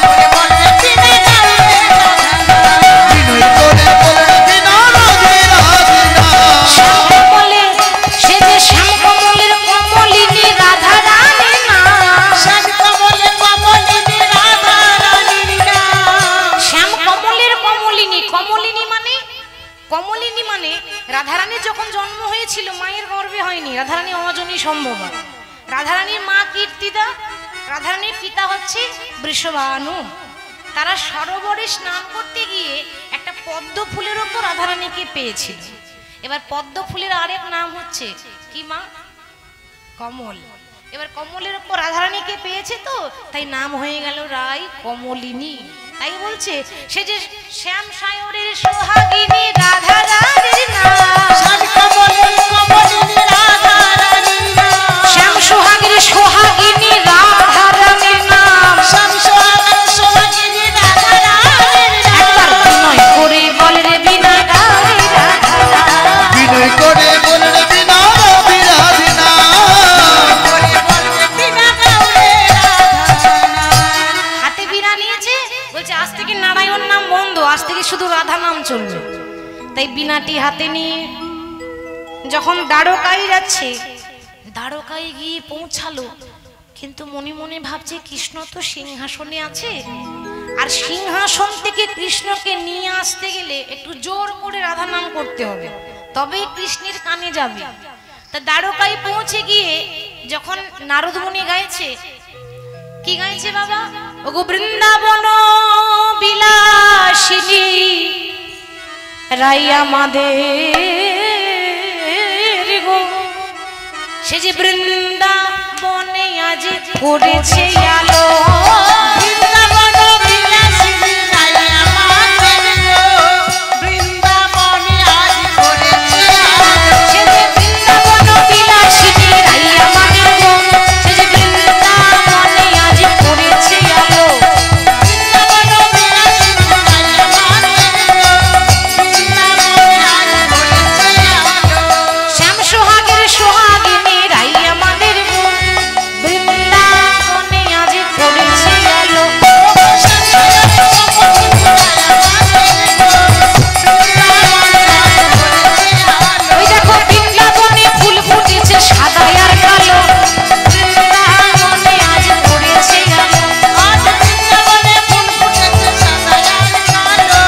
করে বল রে বীণা, গাও রে রাধা নাম। বিনয় করে বল রে বীণা, রাধে রাধে নাম। শ্যামকমলে, সে যে শ্যামকমলের কমলিনী রাধা রানীর নাম। শ্যাম কমলে কমলিনী রাধা রানীর নাম। শ্যামকমলের কমলিনী, কমলিনী মানে, কমলিনী মানে রাধারানীর যখন জন্ম হয়েছিল মায়ের গর্ভে হয়নি, রাধারানী অজনী সম্ভবা। রাধারানীর মা কীর্তিদা, রাধারানীর পিতা হচ্ছে বৃষভানু। তারা সরোবরে স্নান করতে গিয়ে একটা পদ্ম ফুলের ওপর রাধারানীকে পেয়েছিল। এবার পদ্ম ফুলের আরেক নাম হচ্ছে কি মা? কমল। এবার কমলের ওপর রাধারানীকে পেয়েছে তো, তাই নাম হয়ে গেল রাই কমলিনী। তাই বলছে, সে যে শ্যাম সায়রের সোহাগিনী রাধা রানীর নাম। শ্যাম কমলে কমলিনী রাধা রানীর নাম। শ্যাম সোহাগের সোহাগিনী রাধা রানীর নাম। শ্যাম সোহাগিনী রাধা রানীর নাম। একবার বিনয় করে বল রে বীণা, গাও রে রাধা নাম। বিনয় করে বল রে বীণা, রাধে রাধে নাম। করে বল রে বীণা, গাও রে রাধা নাম। হাতে বীণা নিয়েছে, বলছে আজ থেকে নারায়ণ নাম বন্ধ, আজ থেকে শুধু রাধা নাম চলবে। তাই বীণাটি হাতে নিয়ে যখন দ্বারকায় যাচ্ছে, দ্বারকায় গিয়ে পৌঁছালো, কিন্তু মনে মনে ভাবছে কৃষ্ণ তো সিংহাসনে আছে, আর সিংহাসন থেকে কৃষ্ণকে নিয়ে আসতে গেলে একটু জোর করে রাধা নাম করতে হবে, তবেই কৃষ্ণের কানে যাবে। তা দ্বারকায় পৌঁছে গিয়ে যখন নারদ মুনি গাইছে, কি গাইছে বাবা? ওগো বৃন্দাবন বিলাসিনী রাই আমাদের গো, সে যে বৃন্দাবনে আজ করেছে আলো। বৃন্দাবন বিলাসিনী রাই আমাদের গো, বৃন্দাবনে আজ করেছে আলো। সে যে বৃন্দাবন বিলাসিনী রাই আমাদের গো, সে যে বৃন্দাবনে আজ করেছে আলো। বৃন্দাবন বিলাসিনী রাই আমাদের গো, বৃন্দাবনে আজ করেছে আলো। শ্যাম সোহাগের সোহাগিনী রাই আমাদের গো, বৃন্দাবনে আজ করেছে আলো। ওই দেখো বৃন্দাবনে ফুল ফুটেছে সাদা আর কালো, বৃন্দাবনে আজ করেছে আলো। আজ বৃন্দাবনে ফুল ফুটেছে সাদা আর কালো,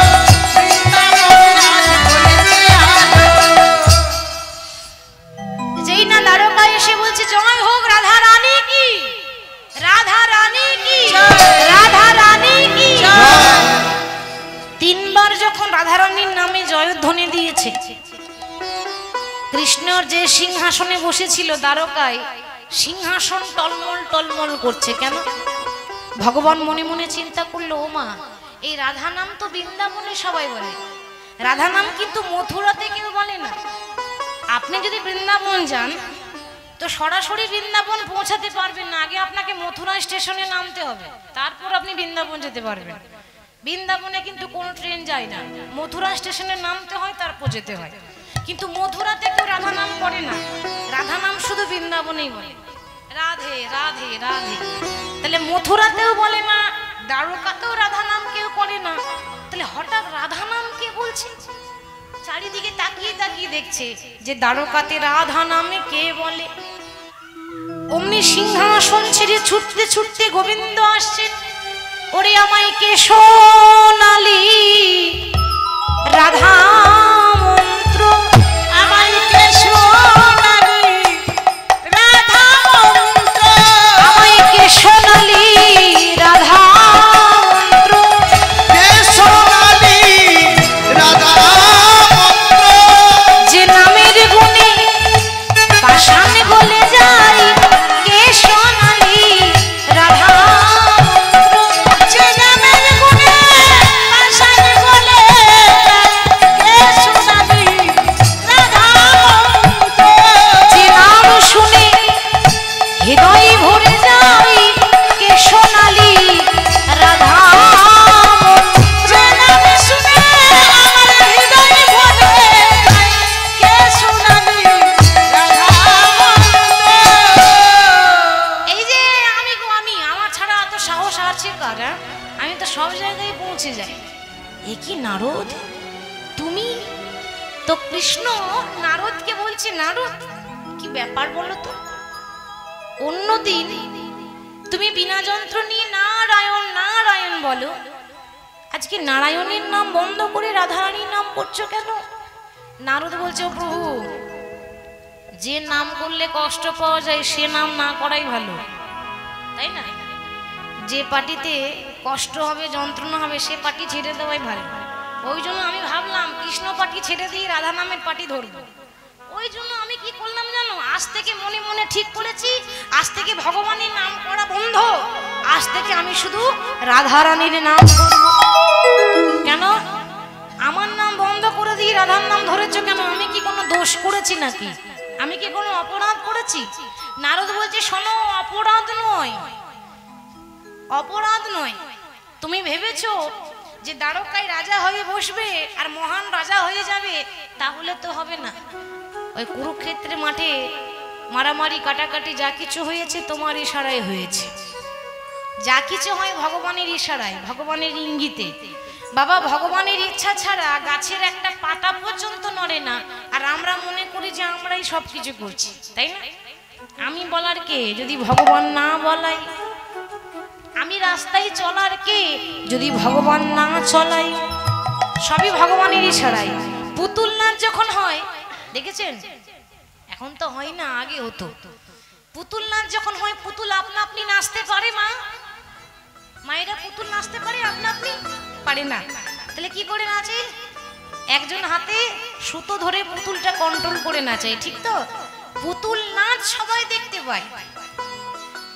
বৃন্দাবনে আজ করেছে আলো। যেই না দ্বারকায় এসে বলছে জয় হোক রাধা রানী কি, রাধা রানী কি, রাধা রানী কি। তিনবার যখন রাধা রানীর নামে জয়ধ্বনি দিয়েছে, কৃষ্ণর যে সিংহাসনে বসেছিল দ্বারকায়, সিংহাসন টলমল টলমল করছে। কেন? ভগবান মনে মনে চিন্তা করলো, ও মা, এই রাধা নাম তো বৃন্দাবনে সবাই বলে, রাধা নাম কিন্তু মথুরাতে কেউ বলে না। আপনি যদি বৃন্দাবন যান তো সরাসরি বৃন্দাবন পৌঁছাতে পারবেন না, আগে আপনাকে মথুরা স্টেশনে নামতে হবে, তারপর আপনি বৃন্দাবন যেতে পারবেন। বৃন্দাবনে কিন্তু কোনো ট্রেন যায় না, মথুরা স্টেশনে নামতে হয়, তারপর যেতে হয়। কিন্তু মথুরাতে কেউ রাধা নাম করে না, রাধা নাম শুধু বৃন্দাবনেই বলে, রাধে রাধে রাধে। তাহলে মথুরাতেও বলে না, দ্বারকাতেও রাধা নাম কেউ করে না, তাহলে হঠাৎ রাধা নাম কে বলছে? চারিদিকে তাকিয়ে তাকিয়ে দেখছে যে দ্বারকাতে রাধা নামে কে বলে। অমনি সিংহাসন ছেড়ে ছুটতে ছুটতে গোবিন্দ আসছেন। ওরে আমায় কে সোনালি রাধা মন্ত্র, আমায় কে সোনালি রাধা মন্ত্র, আমায় কে সোনালি রাধা মন্ত্র, কে সোনালি রাধা মন্ত্র, যে নামের গুণে পাষাণ গলে যায়, কে সোনালি রাধা মন্ত্র, যে নামের গুণে পাষাণ গলে যায়, কে সোনালি রাধা মন্ত্র, যে নাম শুনে হৃদয় ভরে যায়, কে সোনালি রাধা মন্ত্র। যে নাম শুনে আমার হৃদয় ভরে যায়, কে সোনালি রাধা মন্ত্র। এই যে আমি গো আমি, আমার ছাড়া এত সাহস আছে কার? হ্যাঁ? আমি তো সব জায়গায় পৌঁছে যাই। এ কি নারদ, তুমি তো কৃষ্ণ নারদকে বলছে, নারদ কি ব্যাপার বলো তো? অন্যদিন তুমি বিনা যন্ত্র নিয়ে নারায়ণ নারায়ণ বলো, আজকে নারায়ণের নাম বন্ধ করে রাধারানীর নাম করছো কেন? নারদ বলছে, ও প্রভু, যে নাম করলে কষ্ট পাওয়া যায় সে নাম না করাই ভালো, তাই না? যে পার্টিতে কষ্ট হবে যন্ত্রণা হবে সে পার্টি ছেড়ে দেওয়াই ভালো। ওই জন্য আমি ভাবলাম কৃষ্ণ পার্টি ছেড়ে দিয়ে রাধা নামের পার্টি ধরবো। ওই জন্য আমি কি করলাম জানো, আজ থেকে মনে মনে ঠিক করেছি, আজ থেকে ভগবানের নাম করা বন্ধ, আজ থেকে আমি শুধু রাধারানীর নাম করব। কেন আমার নাম বন্ধ করে দিয়ে রাধার নাম ধরেছো কেন? আমি কি কোনো দোষ করেছি নাকি? আমি কি কোনো অপরাধ করেছি? নারদ বলছে, শোনো, অপরাধ নয়, অপরাধ নয়। তুমি ভেবেছো যে দ্বারকায় রাজা হয়ে বসবে আর মহান রাজা হয়ে যাবে, তাহলে তো হবে না। ওই কুরুক্ষেত্রের মাঠে মারামারি কাটাকাটি যা কিছু হয়েছে তোমার ইশারায় হয়েছে, যা কিছু হয় ভগবানের ইশারায়, ভগবানের ইঙ্গিতে। বাবা, ভগবানের ইচ্ছা ছাড়া গাছের একটা পাতা পর্যন্ত নড়ে না, আর আমরা মনে করি যে আমরাই সব কিছু করছি, তাই না? আমি বলার কে যদি ভগবান না বলাই? আমি রাস্তায় চলার কে যদি ভগবান না চলাই? সবই ভগবানের ইশারায়। পুতুল নাচ যখন হয়, দেখেছেন? এখন তো হয় না, আগে হতো। পুতুল নাচ যখন হয়, পুতুল আপনা আপনি নাচতে পারে? মা মায়েরা পুতুল নাচতে পারে? আপনা আপনি পারে না। তাহলে কি করে নাচে? একজন হাতে সুতো ধরে পুতুলটা কন্ট্রোল করে নাচে, ঠিক তো? পুতুল নাচ সবাই দেখতে পায়,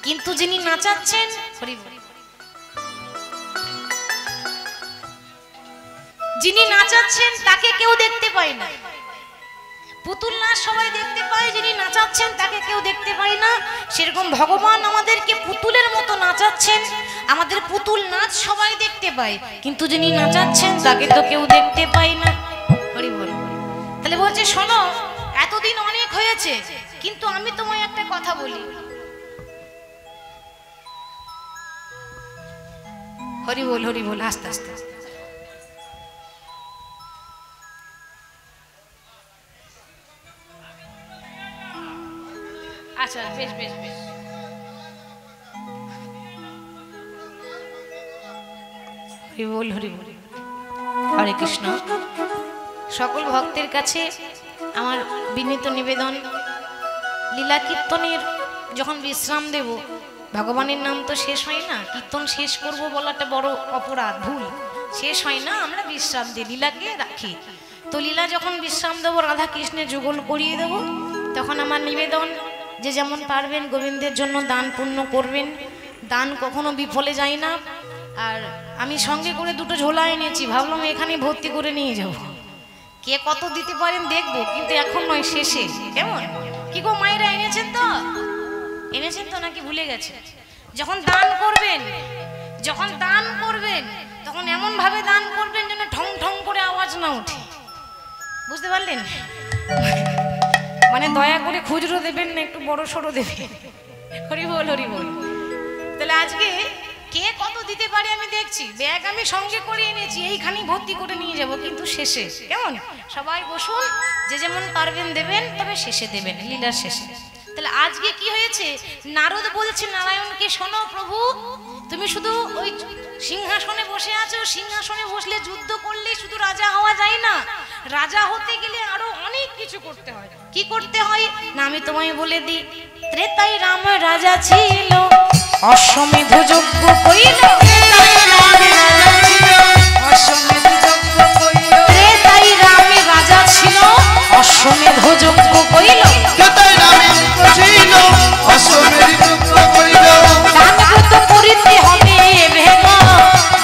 কিন্তু যিনি নাচাচ্ছেন, যিনি নাচাচ্ছেন তাকে কেউ দেখতে পায় না। পুতুল নাচ সবাই দেখতে পায়, যিনি নাচাচ্ছেন তাকে কেউ দেখতে পায় না। সেরকম ভগবান আমাদেরকে পুতুলের মতো নাচাচ্ছেন, আমাদের পুতুল নাচ সবাই দেখতে পায়, কিন্তু যিনি নাচাচ্ছেন তাকে তো কেউ দেখতে পায় না। হরি বল। তাহলে বলছে, শোনো, এতদিন অনেক হয়েছে, কিন্তু আমি তোমায় একটা কথা বলি। হরি বল, হরি বল, আস্তে আস্তে। আচ্ছা, বেশ বেশ বেশ। হরি বল, হরি বল। হরে কৃষ্ণ। সকল ভক্তের কাছে আমার বিনীত নিবেদন, লীলা কীর্তনের যখন বিশ্রাম দেব, ভগবানের নাম তো শেষ হয় না, কীর্তন শেষ করব বলাটা বড় অপরাধ, ভুল। শেষ হয় না, আমরা বিশ্রাম দিই, লীলাকে রাখি। তো লীলা যখন বিশ্রাম দেবো, রাধা কৃষ্ণের যুগল করিয়ে দেব, তখন আমার নিবেদন, যে যেমন পারবেন গোবিন্দের জন্য দান পুণ্য করবেন। দান কখনো বিফলে যায় না, আর আমি সঙ্গে করে দুটো ঝোলা এনেছি, ভাবলাম এখানে ভর্তি করে নিয়ে যাব। কে কত দিতে পারেন দেখবো, কিন্তু এখন নয়, শেষে। কেমন কি গো মায়েরা, এনেছেন তো? এনেছেন তো নাকি ভুলে গেছে? যখন দান করবেন, যখন দান করবেন তখন এমন ভাবে দান করবেন যেন ঠং ঠং করে আওয়াজ না ওঠে, বুঝতে পারলেন? মানে দয়া করে খুচরো দেবেন না, একটু বড় সড়ো দেবেন। হরি বল, হরি বল। তাহলে আজকে কে কত দিতে পারে আমি দেখছি। ব্যাগ আমি সঙ্গে করে এনেছি, এইখানেই ভর্তি করে নিয়ে যাব, কিন্তু শেষে। কেমন? সবাই বসুন, যে যেমন পারবেন দেবেন, তবে শেষে দেবেন, লীলার শেষে। তাহলে আজকে কি হয়েছে? নারদ বলছে নারায়ণকে, শোনো প্রভু, তুমি শুধু ওই সিংহাসনে বসে আছো, সিংহাসনে বসলে যুদ্ধ করলে শুধু রাজা হওয়া যায় না, রাজা হতে গেলে আরো অনেক কিছু করতে হয়। কি করতে হয় না আমি তোমায় বলে দিই। ত্রেতায় রাম রাজা ছিল, অশ্বমেধ যজ্ঞ কইল। ত্রেতায় রামে রাজা ছিল, অশ্বমেধ যজ্ঞ কইল। দানব্রত করিতে হবে বেগ,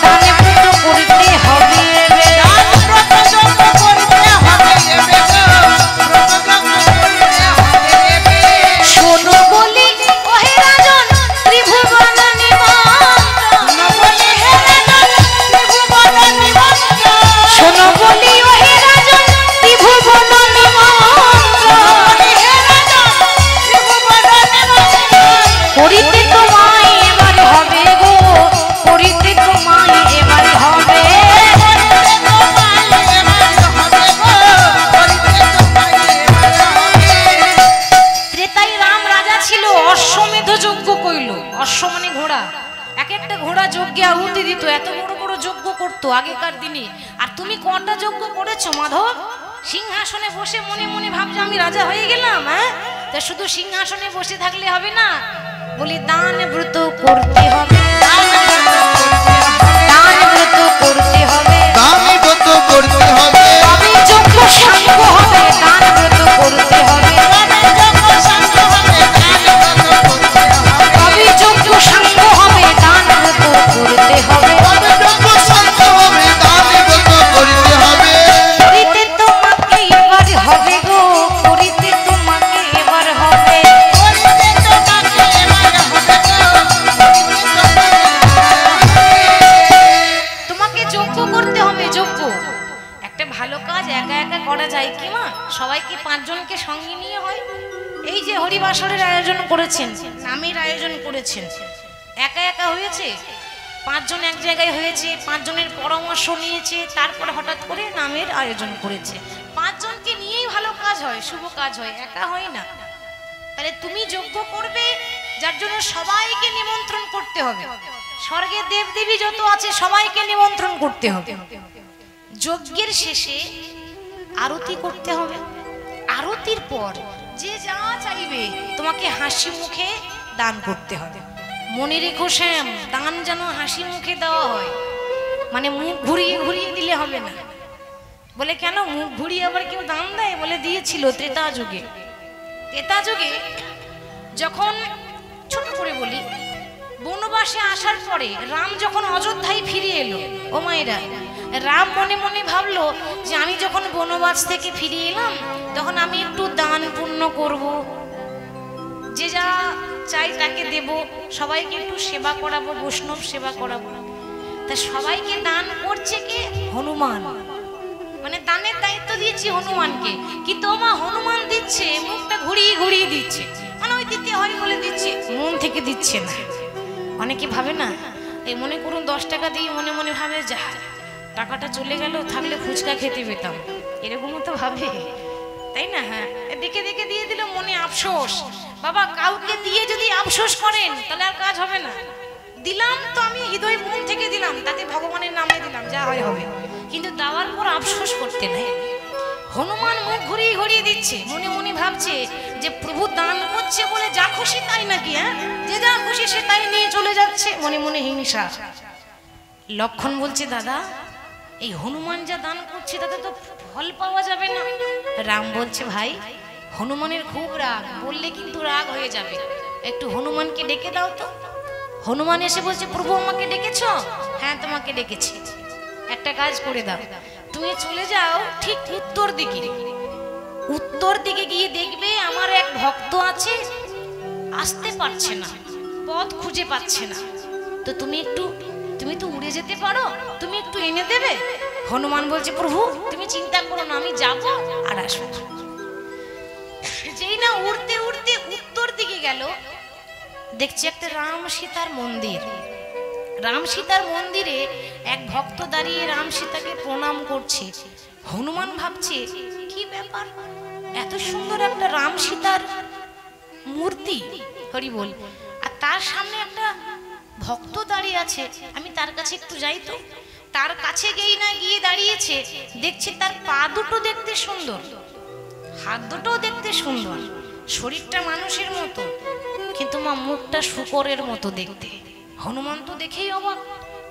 দানব্রত করিতে হবে বেগ। শোনো বলি ওহে রাজন ত্রিভুবন শোনো বলি ওহে রাজন ত্রিভুবন করিতে তোমায় এবার হবে গো, করিতে তোমায় এবার হবে। ত্রেতায় রাম রাজা ছিল, অশ্বমেধ যজ্ঞ কইল। অশ্ব মানে ঘোড়া, এক একটা ঘোড়া যজ্ঞে আহুতি দিত, এত বড় বড় যজ্ঞ করতো আগেকার দিনে। আর তুমি কটা যজ্ঞ করেছো মাধব? সিংহাসনে বসে মনে মনে ভাবছো আমি রাজা হয়ে গেলাম। হ্যাঁ, তা শুধু সিংহাসনে বসে থাকলে হবে না, বলি দান ব্রত করতে হবে, দান ব্রত করতে হবে, তবে যজ্ঞ সাঙ্গ হবে, দান ব্রত করতে হবে, তবে যজ্ঞ সাঙ্গ হবে, দান ব্রত করতে হবে। করিতে তোমাকে এবার হবে গো, করিতে তোমাকে এবার হবে। তোমাকে যজ্ঞ করতে হবে, যজ্ঞ। একটা ভালো কাজ একা একা করা যায় কি মা? সবাইকে 5 জনকে সঙ্গে নিয়ে হয়। এই যে হরিবাসরের আয়োজন করেছেন, নামের আয়োজন করেছেন, একা একা হয়েছে? 5 জন এক জায়গায় হয়েছে, 5 জনের পরামর্শ নিয়েছে, তারপরে হঠাৎ করে নামের আয়োজন করেছে। 5 জনকে নিয়েই ভালো কাজ হয়, শুভ কাজ হয়, একা হয় না। তাহলে তুমি যজ্ঞ করবে, যার জন্য সবাইকে নিমন্ত্রণ করতে হবে। স্বর্গে দেবদেবী যত আছে সবাইকে নিমন্ত্রণ করতে হবে। যজ্ঞের শেষে আরতি করতে হবে। আরতির পর যে যা চাইবে তোমাকে হাসি মুখে দান করতে হবে। মনে রেখো শ্যাম, দান যেন হাসি মুখে দেওয়া হয়, মানে মুখ ঘুরিয়ে ঘুরিয়ে দিলে হবে না। বলে কেন মুখ ঘুরিয়ে আবার কেউ দান দেয়? বলে দিয়েছিল ত্রেতা যুগে। ত্রেতা যুগে যখন, ছোট করে বলি, বনবাসে আসার পরে রাম যখন অযোধ্যায় ফিরে এলো, ও মায়েরা, রাম মনে মনে ভাবলো যে আমি যখন বনবাস থেকে ফিরে এলাম তখন আমি একটু দান পুণ্য করব, যে যা চাই তাকে দেব, সবাইকে একটু সেবা করাবো, বৈষ্ণব সেবা করাবো। তা সবাইকে দান করছে কে? হনুমান। মানে দানের দায়িত্ব দিয়েছি হনুমানকে, কিন্তু মা হনুমান দিচ্ছে মুখটা ঘুরিয়ে ঘুরিয়ে দিচ্ছে, মানে ওই দিতে হয় বলে দিচ্ছে, মন থেকে দিচ্ছে না। অনেকে ভাবে না, এই মনে করুন 10 টাকা দিয়ে মনে মনে ভাবে যা টাকাটা চলে গেল, থাকলে ফুচকা খেতে পেতাম, এরকমও তো ভাবে, তাই না? হ্যাঁ, দেখে দেখে দিয়ে দিল, মনে আফসোস। বাবা, কাউকে দিয়ে যদি আফসোস করেন তাহলে আর কাজ হবে না। দিলাম তো আমি হৃদয় মন থেকে দিলাম, তাতে ভগবানের নামে দিলাম, যা হয় হবে, কিন্তু দেওয়ার পর আফসোস করতে নেই। হনুমান মুখ ঘুরিয়ে ঘুরিয়ে দিচ্ছে, মনে মনে ভাবছে যে প্রভু দান করছে বলে যা খুশি তাই নাকি, হ্যাঁ, যে যা খুশি সে তাই নিয়ে চলে যাচ্ছে, মনে মনে হিংসা। লক্ষণ বলছে দাদা, এই হনুমান যা দান করছে তাতে তো ফল পাওয়া যাবে না। রাম বলছে ভাই, হনুমানের খুব রাগ, বললে কিন্তু রাগ হয়ে যাবে, একটু হনুমানকে ডেকে দাও তো। হনুমান এসে বলছে, প্রভু আমাকে ডেকেছো? হ্যাঁ তোমাকে ডেকেছি, একটা কাজ করে দাও, তুমি চলে যাও ঠিক উত্তর দিকে। উত্তর দিকে গিয়ে দেখবে আমার এক ভক্ত আছে, আসতে পারছে না, পথ খুঁজে পাচ্ছে না, তো তুমি তো উড়ে যেতে পারো, তুমি একটু এনে দেবে? হনুমান বলছে, প্রভু তুমি চিন্তা করো না, আমি যাব আর আসবো। যেই না উড়তে উড়তে উত্তর দিকে গেল, দেখছি একটা রাম সীতার মন্দির। রাম সীতার মন্দিরে এক ভক্ত দাঁড়িয়ে রাম সীতাকে প্রণাম করছে। হনুমান ভাবছে, কি ব্যাপার, এত সুন্দর একটা রাম সীতার মূর্তি, হরি বল, আর তার সামনে একটা ভক্ত দাঁড়িয়ে আছে, আমি তার কাছে একটু যাই তো। তার কাছে গিয়ে দাঁড়িয়েছে, দেখছি তার পা দুটো দেখতে সুন্দর, হাত দুটো দেখতে সুন্দর, শরীরটা মানুষের মতো, কিন্তু মা মুখটা শূকরের মতো দেখতে। হনুমান তো দেখেই অবাক,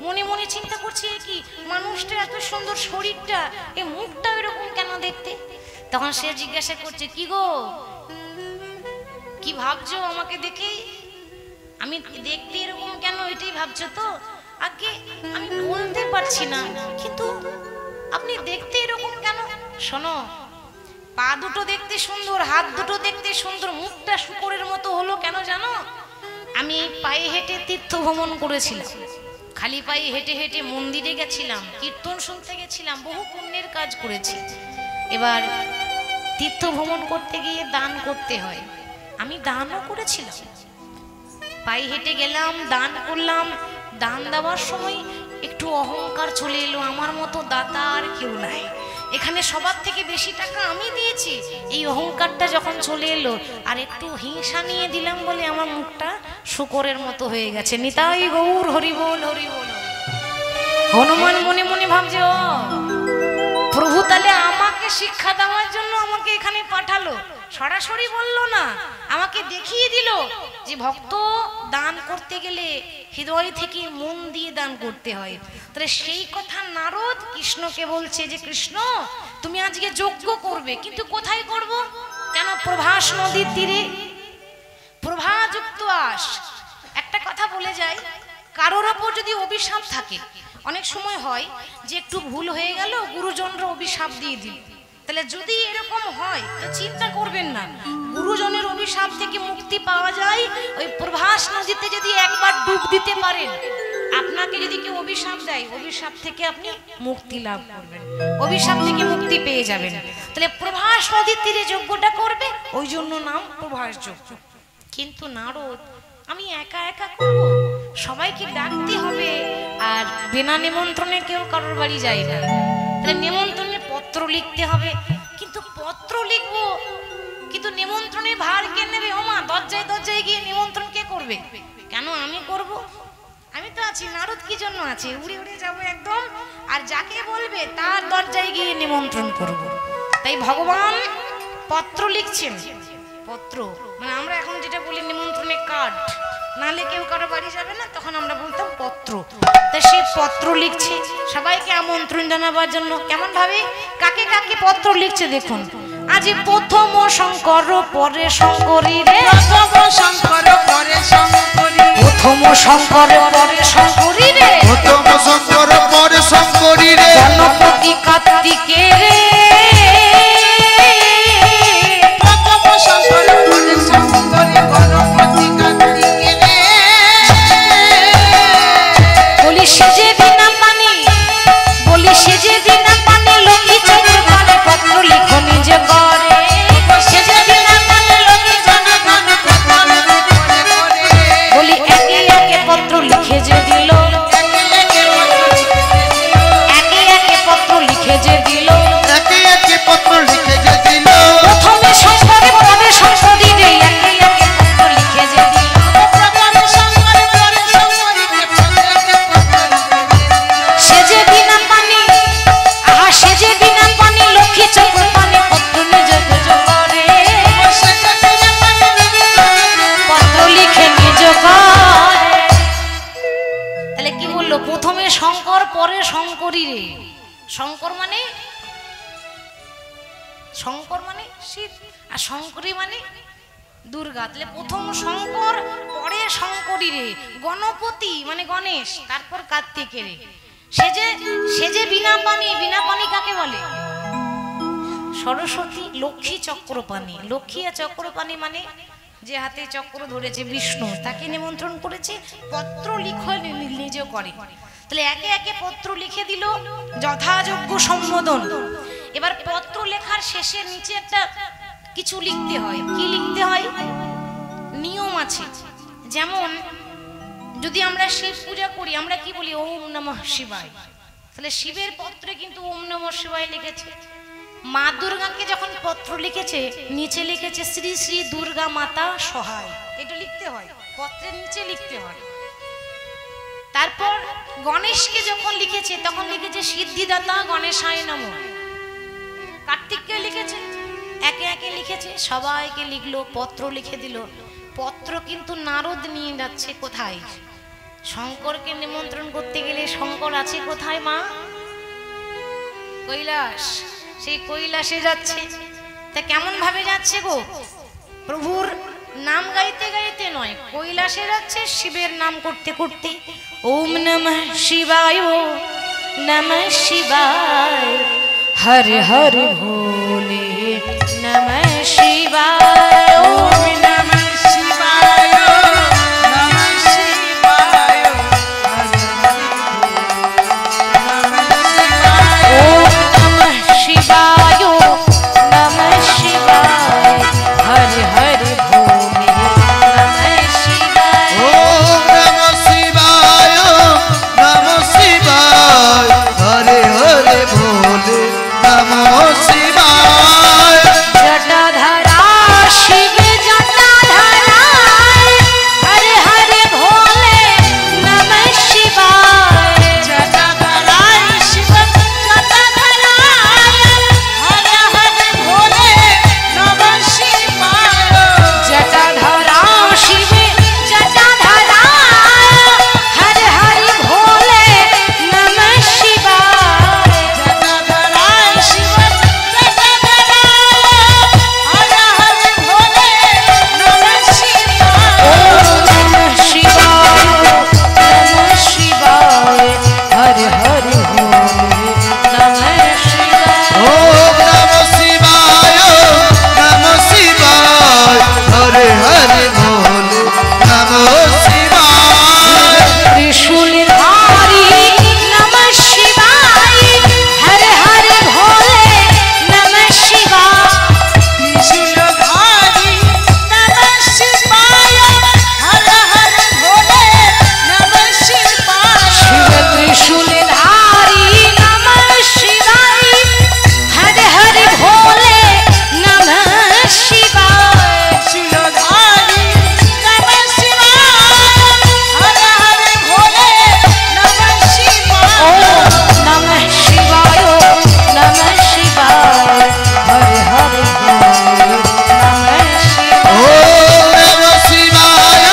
মনে মনে চিন্তা করছে, কি মানুষটা এত সুন্দর শরীরটা, এ মুখটা এরকম কেন দেখতে? তখন সে জিজ্ঞাসা করছে, কি গো, কি ভাবছো আমাকে দেখে? আমি দেখতে এরকম কেন, এটাই ভাবছো তো? আগে আমি বলতে পারছি না, কিন্তু আপনি দেখতে এরকম কেন? শোনো, পা দুটো দেখতে সুন্দর, হাত দুটো দেখতে সুন্দর, মুখটা শূকরের মতো হলো কেন জানো? আমি পায়ে হেঁটে তীর্থ ভ্রমণ করেছিলাম, খালি পায়ে হেঁটে হেঁটে মন্দিরে গেছিলাম, কীর্তন শুনতে গেছিলাম, বহু পুণ্যের কাজ করেছি। এবার তীর্থ ভ্রমণ করতে গিয়ে দান করতে হয়, আমি দানও করেছিলাম, পায়ে হেঁটে গেলাম, দান করলাম। দান দেওয়ার সময় একটু অহংকার চলে এলো, আমার মতো দাতা আর কেউ নাই, এখানে সবার থেকে বেশি টাকা আমি দিয়েছি। এই অহংকারটা যখন চলে এলো, আর একটু হিংসা নিয়ে দিলাম বলে আমার মুখটা শূকরের মতো হয়ে গেছে। নিতাই গৌর হরি বল, হরি বল। হনুমান মনে মনে ভাবছে, ও প্রভু তাহলে আমাকে শিক্ষা দেওয়ার জন্য আমাকে এখানে পাঠালো, সরাসরি বললো না, আমাকে দেখিয়ে দিল যে ভক্ত দান করতে গেলে হৃদয় থেকে মন দিয়ে দান করতে হয়। তাহলে সেই কথা নারদ কৃষ্ণকে বলছে যে, কৃষ্ণ তুমি আজকে যজ্ঞ করবে, কিন্তু কোথায় করব? কেন? প্রভাস নদীর তীরে, প্রভাযুক্ত আস। একটা কথা বলে যাই, কারোর ওপর যদি অভিশাপ থাকে, অনেক সময় হয় যে একটু ভুল হয়ে গেল, গুরুজনরা অভিশাপ দিয়ে দিল, তাহলে যদি এরকম হয় তো চিন্তা করবেন না, গুরুজনের অভিশাপ থেকে মুক্তি পাওয়া যায় ওই প্রভাস নদীতে যদি একবার ডুব দিতে পারেন। আপনাকে যদি কেউ অভিশাপ দেয়, অভিশাপ থেকে আপনি মুক্তি লাভ করবেন, অভিশাপ থেকে মুক্তি পেয়ে যাবেন। তাহলে প্রভাস নদীর তীরে যজ্ঞটা করবে, ওই জন্য নাম প্রভাস যজ্ঞ। কিন্তু নারদ, আমি একা একা করব, সবাইকে ডাকতে হবে, আর বিনা নিমন্ত্রণে কেউ কারোর বাড়ি যায় না, তাহলে নিমন্ত্রণের পত্র লিখতে হবে। কিন্তু পত্র লিখবো, কিন্তু নিমন্ত্রণের ভার কে নেবে? ওমা, দরজায় দরজায় গিয়ে নিমন্ত্রণ কে করবে? কেন আমি করব? আমি তো আছি, নারদ কি জন্য আছে? উড়ে উড়ে যাবো একদম, আর যাকে বলবে তার দরজায় গিয়ে নিমন্ত্রণ করব। তাই ভগবান পত্র লিখছেন। পত্র মানে আমরা এখন যেটা বলি নিমন্ত্রণের কার্ড, নালে কেউ কারো বাড়ি যাবে না, তখন আমরা বলতাম পত্র। তাই সে পত্র লিখছে সবাইকে আমন্ত্রণ জানাবার জন্য। কেমন ভাবে, কাকে কাকে পত্র লিখছে দেখুন। আজ প্রথম শঙ্কর পরে শঙ্করী রে, প্রথম শঙ্কর পরে শঙ্করী, প্রথম শঙ্কর পরে শঙ্করী রে, প্রথম শঙ্কর পরে শঙ্করী রে, গণপতি কার্তিকে রে, প্রথম শঙ্কর পরে শঙ্করী, গণপতি কার্তিকে রে। বলি সেজে বিনা পানি, বলি সেজে বিনা পানি, লক্ষ্মী চন্দ্র পানে পত্র লিখো নিজ করে, সেজে বিনা পানি লক্ষ্মী চন্দ্র পানে পত্র লিখো করে করে। বলি একে একে পত্র লিখে যে দিল, একে একে পত্র লিখে যে দিল, একে একে পত্র লিখে যে দিল, প্রথমে শঙ্করে পরে শঙ্করী রে, একে একে পত্র লিখে যে দিল, প্রথম শঙ্কর পরে শঙ্করীকে পত্রকে পত্র লিখে দিল। সেজে বিনা পানি, আহা সেজে বিনা পানি, লক্ষ্মী চন্দ্র পানে পত্র নিজ করে, পত্র লিখে নিজ করে। তাহলে কি বললো? প্রথমে শঙ্কর পরে শঙ্করী রে। শঙ্কর মানে, শঙ্কর মানে শিব, আর শঙ্করী মানে দুর্গা। তাহলে প্রথম শঙ্কর, পরে শঙ্করী রে, গণপতি মানে গণেশ, তারপর কার্তিকে রে। সেজে বিনা পানি, বিনা পানি কাকে বলে? সরস্বতী। লক্ষ্মী চক্রপাণী, লক্ষ্মী আর চক্রপাণী মানে যে হাতে চক্র ধরেছে বিষ্ণু, তাকে নিমন্ত্রণ করেছে। পত্র লিখন নিজেও করে। তাহলে একে একে পত্র লিখে দিল, যথাযোগ্য সম্বোধন। এবার পত্র লেখার শেষে নিচে একটা কিছু লিখতে হয়। কি লিখতে হয়? নিয়ম আছে। যেমন যদি আমরা শিব পূজা করি, আমরা কি বলি? ওম নমঃ শিবায়। তাহলে শিবের পত্রে কিন্তু ওম নমঃ শিবায় লিখেছে। মা দুর্গাকে যখন পত্র লিখেছে, নিচে লিখেছে শ্রী শ্রী দুর্গা মাতা সহায়। এটা লিখতে হয়, পত্রের নিচে লিখতে হয়। তারপর গণেশকে যখন লিখেছে, তখন লিখেছে সিদ্ধিদাতা গণেশায় নমঃ। কার্তিককে লিখেছে, একে একে লিখেছে, সবাইকে লিখলো, পত্র লিখে দিল। পত্র কিন্তু নারদ নিয়ে যাচ্ছে কোথায়? শঙ্করকে নিমন্ত্রণ করতে গেলে শঙ্কর আছে কোথায় মা? কৈলাস। সেই কৈলাসে যাচ্ছে। তা কেমন ভাবে যাচ্ছে গো? প্রভুর নাম গাইতে গাইতে নয়, কৈলাসে যাচ্ছে শিবের নাম করতে করতে। ওম নমঃ শিবায়, নমঃ শিবায়, হর হর ভোলে নমঃ শিবায়। ওম নমঃ শিবায়, নমঃ শিবায়, ওম নমঃ শিবায়, নমঃ শিবায়, হর হর ভোলে নমঃ শিবায়। ওম নমঃ শিবায়, নমঃ শিবায়, হরে হরে ভোলে নমঃ শিবায়। জটাধারা শিব জটাধারা, হর হর ভোলে নমঃ শিবায়। জটাধারা শিব জটাধারা, হর হর ভোলে নমঃ শিবায়। জটাধারা শিব জটাধারা, হর হর ভোলে নমঃ শিবায়। জটাধারা শিব জটাধারা, হর হর ভোলে নমঃ শিবায়। ওম নমঃ শিবায়, নমঃ শিবায়, হর হর ভোলে নমঃ শিবায়। ওম নমঃ শিবায়, নমঃ শিবায়, হরে হরে ভোলে নমঃ শিবায়। ত্রিশূলধারী নমঃ শিবায়, হর হর ভোলে নমঃ শিবায়। ত্রিশূলধারী নমঃ শিবায়, হর হর ভোলে নমঃ শিবায়। শিব ত্রিশূলধারী নমঃ শিবায়, হর হর ভোলে নমঃ শিবায়। ত্রিশূলধারী নমঃ শিবায়, হর হর ভোলে নমঃ শিবায়। ওম নমঃ শিবায়, নমঃ শিবায়, হর হর ভোলে নমঃ শিবায়। ওম নমঃ শিবায়,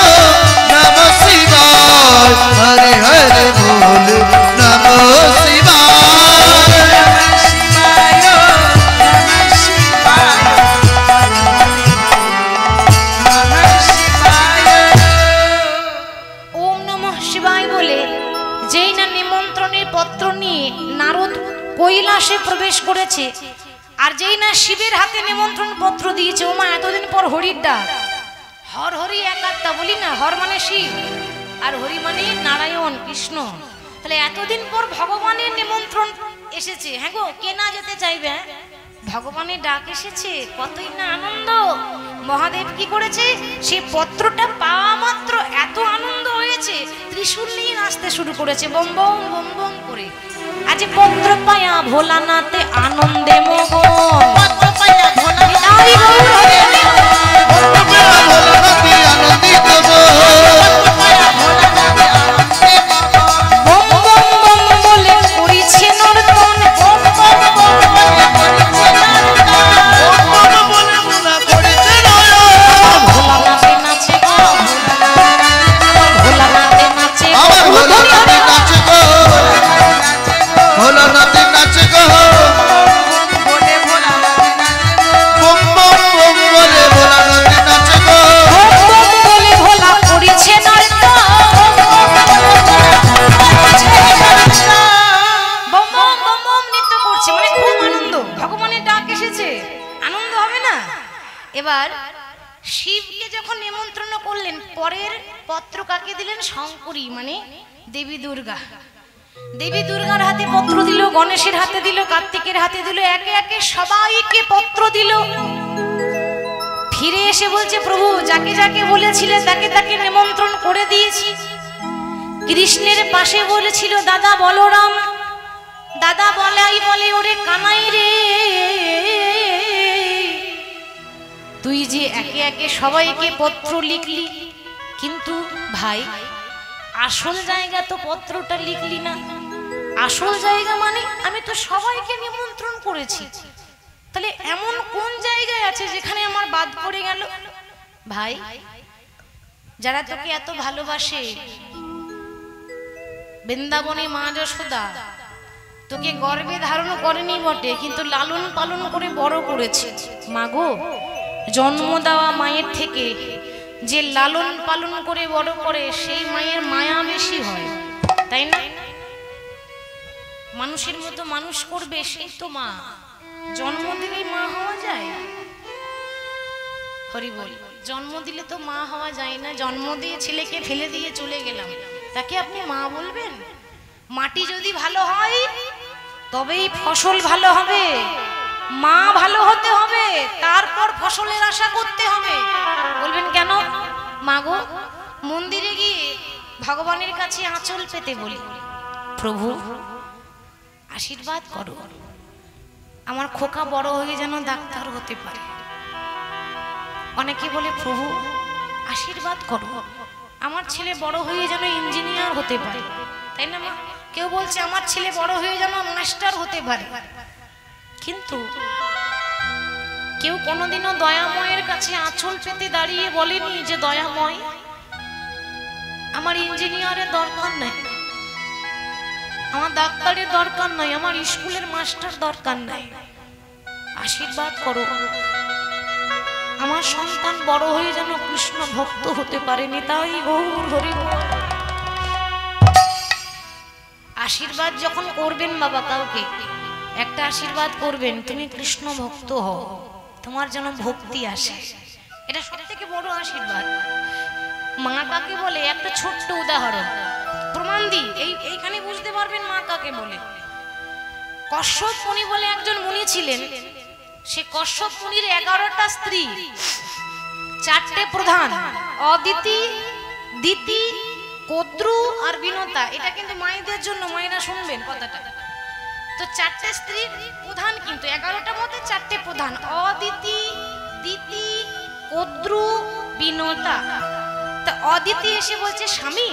নমঃ শিবায়, হরে হরে ভোলে নমঃ শিবায়। নমঃ শিবায়, নমঃ শিবায়, নমঃ শিবায়। ওম নমঃ শিবায় বলে যেই না নিমন্ত্রণের পত্র নিয়ে নারদ কৈলাসে প্রবেশ করেছে, আর যেই না শিবের হাতে নিমন্ত্রণ পত্র দিয়েছে, ওমা এতদিন পর হরির ডাক। হর হরি একাত্তা বলি না, হর মানে শিব আর হরি মানে নারায়ণ কৃষ্ণ। তাহলে এতদিন পর ভগবানের নিমন্ত্রণ এসেছে। হ্যাঁ গো, কে না যেতে চাইবে? হ্যাঁ? ভগবানের ডাক এসেছে, কতই না আনন্দ। মহাদেব কি করেছে? সেই পত্রটা পাওয়া মাত্র এত আনন্দ হয়েছে, ত্রিশূল নিয়ে নাচতে শুরু করেছে বম বম বম বম করে। আজ পত্র পায়া ভোলানাথে আনন্দে মগন। পত্র পায়া ভোলানাথে ভোলানাথে আনন্দিত বম বম বম বলে করিছে নর্তন। বম বম বম বলে করিছে নর্তন। বলে মোনা পড়েছে ভোলানাথে নাচে গো, ভোলানাথে নাচে গো, আমার ভোলানাথে নাচে গো, ভোলানাথে নাচে গো। বম বম বম পত্র কাকে দিলেন? শঙ্করী, মানে দেবী দুর্গা। দেবী দুর্গার হাতে পত্র দিল, গণেশের হাতে দিল, কার্তিকের হাতে দিল, একে একে সবাইকে পত্র দিল। ফিরে এসে বলছে, প্রভু যাকে যাকে বলেছিলে তাকে তাকে নিমন্ত্রণ করে দিয়েছি। কৃষ্ণের পাশে বলেছিল দাদা বলরাম, দাদা বলাই বলে ওরে কানাই রে, তুই যে একে একে সবাইকে পত্র লিখলি, কিন্তু ভাই আসল জায়গা তো পত্রটা লিখলি না। আসল জায়গা মানে আমি তো সবাইকে নিমন্ত্রণ করেছি, তাহলে এমন কোন জায়গায় আছে যেখানে আমার বাদ পড়ে গেল? ভাই যারা তোকে এত ভালোবাসে, বৃন্দাবনে মা যশোদা তোকে গর্ভে ধারণ করেনি বটে, কিন্তু লালন পালন করে বড় করেছে। মাগো, জন্ম দেওয়া মায়ের থেকে যে লালন পালন করে বড় করে সেই মায়ের মায়া বেশি হয়, তাই না? মানুষের মতো মানুষ করবে সেই তো মা। জন্ম দিলেই মা হওয়া যায়? হরি বল। জন্ম দিলে তো মা হওয়া যায় না। জন্ম দিয়ে ছেলেকে ফেলে দিয়ে চলে গেলাম, তাকে আপনি মা বলবেন? মাটি যদি ভালো হয় তবেই ফসল ভালো হবে। মা ভালো হতে হবে, তারপর ফসলের আশা করতে হবে। বলবেন কেন? মাগো, মন্দিরে গিয়ে ভগবানের কাছে আঁচল পেতে বলি, প্রভু আশীর্বাদ করো, আমার খোকা বড় হয়ে যেন ডাক্তার হতে পারে। অনেকে বলে প্রভু আশীর্বাদ করো, আমার ছেলে বড় হয়ে যেন ইঞ্জিনিয়ার হতে পারে, তাই না মা? কেউ বলছে আমার ছেলে বড় হয়ে যেন মাস্টার হতে পারে। কিন্তু কেউ কোনোদিনও দয়াময়ের কাছে আঁচল পেতে দাঁড়িয়ে বলেনি যে দয়াময় আমার ইঞ্জিনিয়ারের দরকার নাই, আমার ডাক্তারের দরকার নাই, আমার স্কুলের মাস্টার দরকার নাই, আশীর্বাদ করো আমার সন্তান বড় হয়ে যেন কৃষ্ণ ভক্ত হতে পারেনি। তাই গৌর হরি বল। আশীর্বাদ যখন করবেন বাবা, কাউকে একটা আশীর্বাদ করবেন, তুমি কৃষ্ণ ভক্ত হও, তোমার যেন ভক্তি আসে, এটা সব থেকে বড় আশীর্বাদ। মা কাকে বলে একটা ছোট্ট উদাহরণ প্রমাণ দিই, এইখানে বুঝতে পারবেন মা কাকে বলে। কশ্যপ মুনি বলে একজন মুনি ছিলেন। সে কশ্যপ মুনির 11টা স্ত্রী, 4টে প্রধান, অদিতি, দিতি, কদ্রু আর বিনতা। এটা কিন্তু মায়েদের জন্য, মায়েরা শুনবেন কথাটা। তো 4টে স্ত্রীর প্রধান, কিন্তু 11টার মধ্যে 4টে প্রধান, অদিতি, দিতি, কদ্রু, বিনতা। তা অদিতি এসে বলছে, স্বামী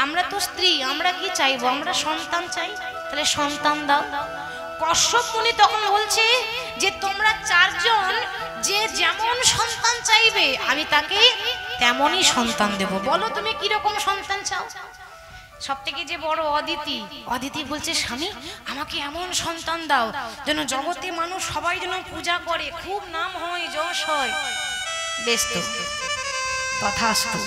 আমরা তো স্ত্রী, আমরা কি চাইবো? আমরা সন্তান চাই, তাহলে সন্তান দাও। কশ্যপ মুনি তখন বলছে যে তোমরা 4 জন যে যেমন সন্তান চাইবে আমি তাকে তেমনই সন্তান দেব। বলো তুমি কি রকম সন্তান চাও? সবথেকে যে বড় অদিতি, অদিতি বলছে স্বামী আমাকে এমন সন্তান দাও যেন জগতে মানুষ সবাই যেন পূজা করে, খুব নাম হয়, যশ হয়। বেশ তো, তথাস্তু,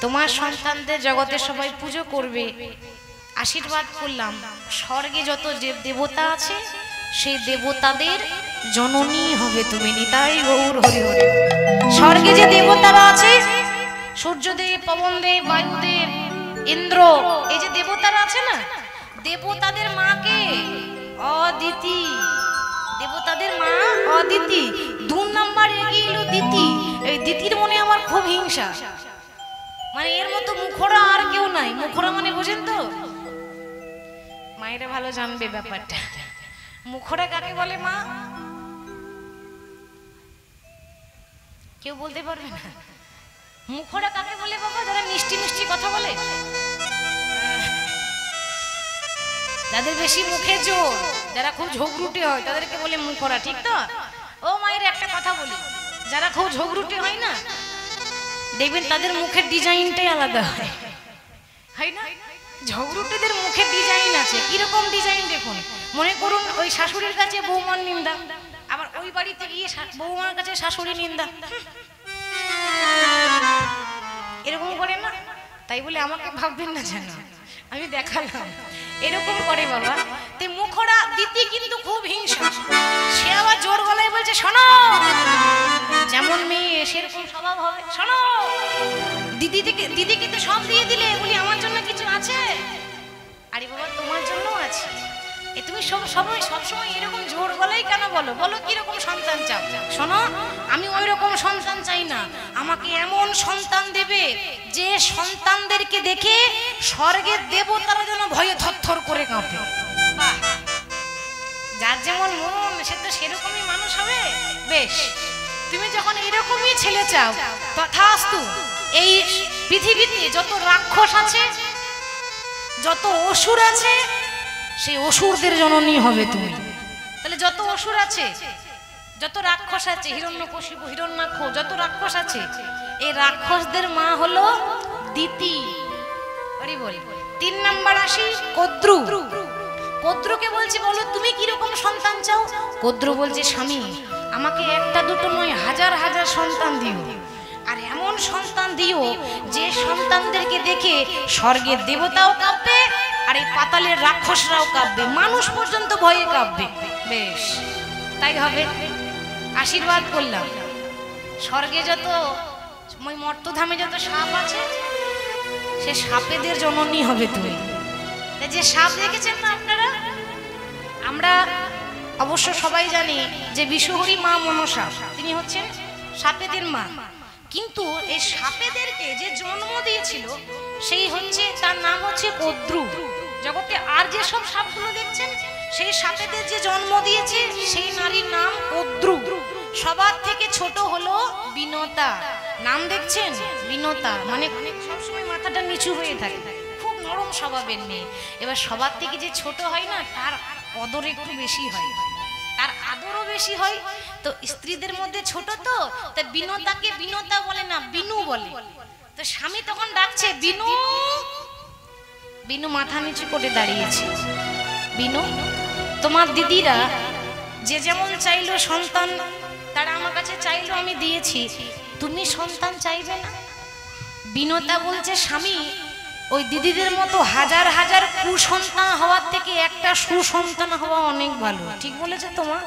তোমার সন্তানদের জগতে সবাই পুজো করবে, আশীর্বাদ করলাম। স্বর্গে যত দেবতা আছে সেই দেবতাদের জননী হবে তুমি। নিতাই গৌর হরি হরি। স্বর্গে যে দেবতারা আছে, সূর্যদেব, পবনদেব, বায়ুদেব, ইন্দ্র, এই যে দেবতারা আছে না, দেবতাদের মাকে অদিতি, দেবতাদের মা অদিতি। 2 নম্বর এগিয়ে এলো দিতি। এই দিতির মনে আমার খুব হিংসা, মানে এর মতো মুখরা আর কেউ নাই। মুখরা মানে বোঝেন তো, মায়েরা ভালো জানবে ব্যাপারটা। মুখরা কাকে বলে মা? কেউ বলতে পারবে না। মুখরা কাকে বলে বাবা? যারা মিষ্টি মিষ্টি কথা বলে, যাদের বেশি মুখে জোর, যারা খুব ঝগড়ুটে হয় তাদেরকে বলে মুখরা, ঠিক তো? ও মায়ের একটা কথা বলি, যারা খুব ঝগড়ুটে হয় না, দেখবেন তাদের মুখের ডিজাইনটাই আলাদা হয়, হয় না? ঝগড়ুটেদের মুখের ডিজাইন আছে। কিরকম ডিজাইন দেখুন, মনে করুন ওই শাশুড়ির কাছে বৌমার নিন্দা, আবার ওই বাড়িতে গিয়ে বৌমার কাছে শাশুড়ি নিন্দা, এরকম করে না? তাই বলে আমাকে ভাববেন না যেন আমি দেখালাম, এরকম করে বাবা। তে মুখরা দিতি কিন্তু খুব হিংসা, সে আবার জোর গলায় বলছে শোনো, যেমন মেয়ে সেরকম স্বভাব হবে, শোনো দিদিকে তো সব দিয়ে দিলে, বলি আমার জন্য কিছু আছে? আরে বাবা তোমার জন্য আছে। এ তুমি সবসময় এরকম জোর গলাই কেন বলো? বলো কিরকম সন্তান চাও? শোনো, আমি ওই রকম সন্তান চাই না, আমাকে এমন সন্তান দেবে যে সন্তানদেরকে দেখে স্বর্গের দেবতারা যেন ভয়ে থরথর করে কাঁপে। বাহ, যার যেমন মন সে তো সেরকমই মানুষ হবে। বেশ, তুমি যখন এরকমই ছেলে চাও, তথাস্তু। এই পৃথিবীতে যত রাক্ষস আছে, যত অসুর আছে, সেই অসুরদের জননী হবে তুমি। তাহলে যত অসুর আছে, যত রাক্ষস আছে, হিরণ্যকশিপু, হিরণ্যাক্ষ, যত রাক্ষস আছে, এই রাক্ষসদের মা হলো দিতি। বলি 3 নাম্বার আসি কদ্রু। কদ্রুকে বলছি, বলো তুমি কিরকম সন্তান চাও? কদ্রু বলছে, স্বামী আমাকে একটা দুটো নয়, হাজার হাজার সন্তান দিও, আর এমন সন্তান দিও যে সন্তানদেরকে দেখে স্বর্গের দেবতাও কাঁপবে, আর এই পাতালের রাক্ষসরাও কাঁপবে, মানুষ পর্যন্ত ভয়ে কাঁপবে। বেশ, তাই হবে, আশীর্বাদ করলাম। স্বর্গে যত ওই মর্তধামে যত সাপ আছে, সে সাপেদের জননী হবে তুমি। যে সাপ দেখেছেন না আপনারা? আমরা অবশ্য সবাই জানি যে বিশ্বহরী মা মনসা, তিনি হচ্ছেন সাপেদের মা। কিন্তু এই সাপেদেরকে যে জন্ম দিয়েছিল, সেই হচ্ছে, তার নাম হচ্ছে কদ্রু। জগতে আর যে সব সাপগুলো দেখছেন, সেই সাপেদের যে জন্ম দিয়েছে, সেই নারীর নাম কদ্রু। সবার থেকে ছোট হলো বিনতা। নাম দেখছেন? বিনতা মানে সবসময় মাথাটা নিচু হয়ে থাকে, খুব নরম স্বভাবের মেয়ে। এবার সবার থেকে যে ছোট হয় না, তার কদর একটু বেশি হয়, তার আদরও বেশি হয়। তো স্ত্রীদের মধ্যে ছোট, তো তাই বিনতাকে বিনতা বলে না, বিনু বলে। তো স্বামী তখন ডাকছে, বিনু। বিনু মাথা নিচু করে দাঁড়িয়েছে। বিনু, তোমার দিদিরা যে যেমন চাইলো সন্তান, তারা আমার কাছে চাইলো, আমি দিয়েছি, তুমি সন্তান চাইবে না? বিনতা বলছে, স্বামী ওই দিদিদের মতো হাজার হাজার কুসন্তান হওয়ার থেকে একটা সুসন্তান হওয়া অনেক ভালো। ঠিক বলেছে তোমার?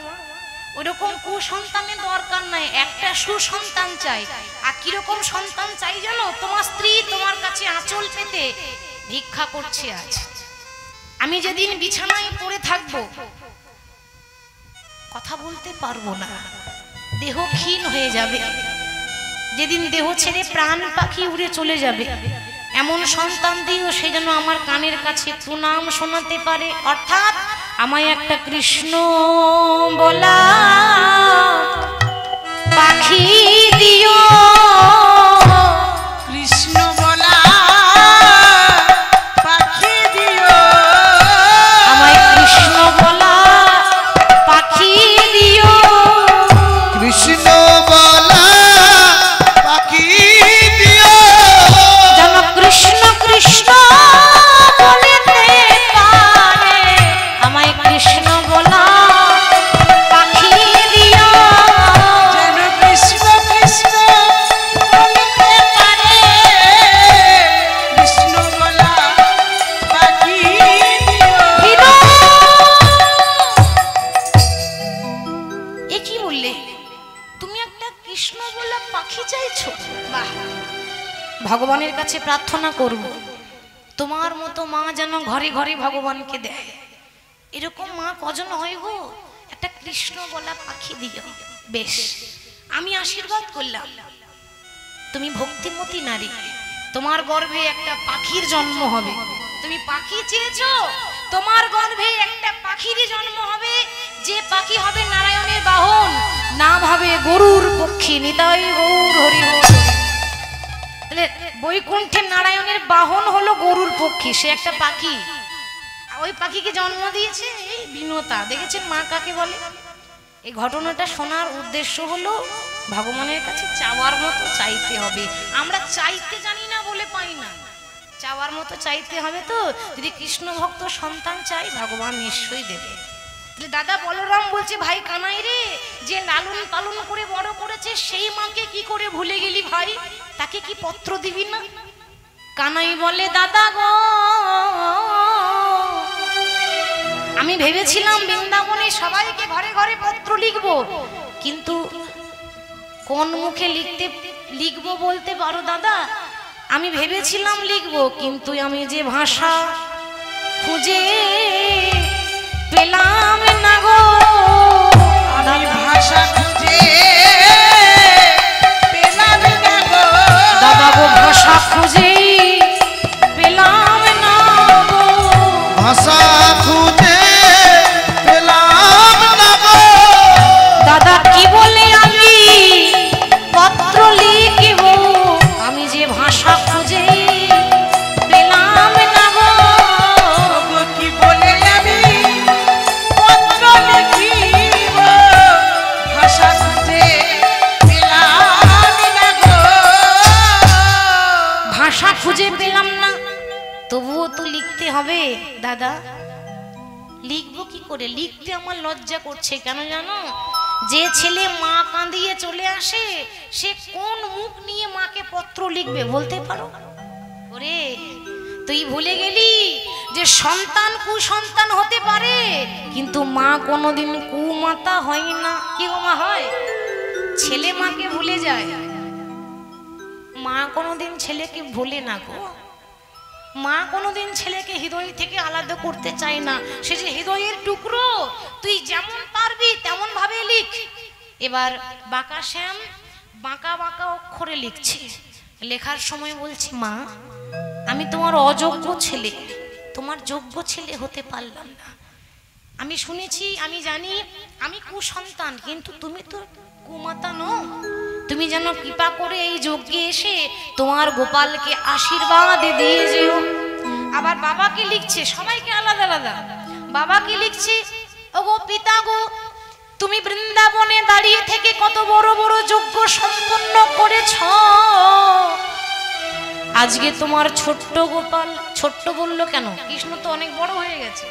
ওইরকম কুসন্তানের দরকার নাই, একটা সুসন্তান চাই। আর কিরকম সন্তান চাই জানো? তোমার স্ত্রী তোমার কাছে আঁচল পেতে ভিক্ষা করছে আজ। আমি যেদিন বিছানায় পড়ে থাকবো, কথা বলতে পারবো না, দেহ ক্ষীণ হয়ে যাবে, যেদিন দেহ ছেড়ে প্রাণ পাখি উড়ে চলে যাবে, এমন সন্তান দিও সে যেন আমার কানের কাছে একটু নাম শোনাতে পারে। অর্থাৎ আমায় একটা কৃষ্ণ বলা পাখি দিও, কৃষ্ণ বলা পাখি দিও, আমায় কৃষ্ণ বলা পাখি দিও, কৃষ্ণ বলা পাখি দিও, যেন কৃষ্ণ কৃষ্ণ বলিতে পারে, আমায় কৃষ্ণ বলা পাখি দিও, যেন কৃষ্ণ কৃষ্ণ বলিতে পারে, কৃষ্ণ বলা পাখি দিও। বিনু। এ কি বললে? তুমি একটা কৃষ্ণ বলা পাখি চাইছো? বাহ, ভগবানের কাছে প্রার্থনা করব তোমার মতো মা যেন ঘরে ঘরে ভগবানকে দেয়। এরকম মা কজন হয় গো? একটা কৃষ্ণ বলা পাখি দিও। বেশ, আমি আশীর্বাদ করলাম, তুমি ভক্তিমতী নারী, তোমার গর্ভে একটা পাখির জন্ম হবে। তুমি পাখি চেয়েছো, তোমার গর্ভে একটা পাখিরই জন্ম হবে, যে পাখি হবে নারায়ণের বাহন, নাম হবে গরুর পক্ষী। নিতাই গৌর হরি হরি। তাহলে বৈকুণ্ঠের নারায়ণের বাহন হলো গরুর পক্ষী, সে একটা পাখি। ওই পাখিকে জন্ম দিয়েছে এই বিনতা। দেখেছেন মা কাকে বলে? এই ঘটনাটা শোনার উদ্দেশ্য হলো ভগবানের কাছে চাওয়ার মতো চাইতে হবে। আমরা চাইতে জানি না বলে পাই না, চাওয়ার মতো চাইতে হবে। তো যদি কৃষ্ণ ভক্ত সন্তান চাই, ভগবান নিশ্চয়ই দেবে। দাদা বলরাম বলছে, ভাই কানাই রে, যে লালন পালন করে বড় করেছে, সেই মাকে কি করে ভুলে গেলি ভাই? তাকে কি পত্র দিবি না? কানাই বলে, দাদা গো, আমি ভেবেছিলাম বৃন্দাবনে সবাইকে ঘরে ঘরে পত্র লিখবো, কিন্তু কোন মুখে লিখবো বলতে পারো দাদা? আমি ভেবেছিলাম লিখবো, কিন্তু আমি যে ভাষা খুঁজে পেলাম না গো, আমি ভাষা খুঁজে পেলাম না গো, দাদা গো ভাষা খুঁজে পেলাম না গো, ভাষা খুঁজে পেলাম না গো, দাদা কি বলে আমি পত্র লিখব, আমি যে ভাষা খুঁজে পেলাম না গো, ওগো কি বলে আমি পত্র লিখিব, ভাষা খুঁজে পেলাম না গো, ভাষা খুঁজে পেলাম না, তবুও তো লিখতে হবে। দাদা লিখবো কি করে? লিখতে আমার লজ্জা করছে, কেন জানো? যে ছেলে মা কাঁদিয়ে চলে আসে, সে কোন মুখ নিয়ে মাকে পত্র লিখবে বলতে পারো? ওরে তুই ভুলে গেলি যে সন্তান কুসন্তান হতে পারে, কিন্তু মা কোনোদিন কুমাতা হয় না। কি গো মা হয়? ছেলে মাকে ভুলে যায়, মা কোনোদিন ছেলেকে ভুলে না গো। মা কোনোদিন ছেলেকে হৃদয় থেকে আলাদা করতে চায় না, সে যে হৃদয়ের টুকরো, তুই যেমন পারবি তেমন ভাবে লিখ। এবার বাঁকা শ্যাম বাঁকা বাঁকা অক্ষরে লিখছে, লেখার সময় বলছি মা আমি তোমার অযোগ্য ছেলে, তোমার যোগ্য ছেলে হতে পারলাম না। আমি শুনেছি, আমি জানি আমি কুসন্তান, কিন্তু তুমি তো কুমাতা নও। তুমি যেন কৃপা করে এই যজ্ঞে এসে তোমার গোপালকে আশীর্বাদ দিয়ে যেও। আবার বাবাকে লিখছে, সবাইকে আলাদা আলাদা। বাবাকে লিখছে, ওগো পিতা গো, তুমি বৃন্দাবনে দাঁড়িয়ে থেকে কত বড় বড় যজ্ঞ সম্পন্ন করেছ, আজকে তোমার ছোট্ট গোপাল, ছোট্ট বললো কেন? কৃষ্ণ তো অনেক বড় হয়ে গেছে,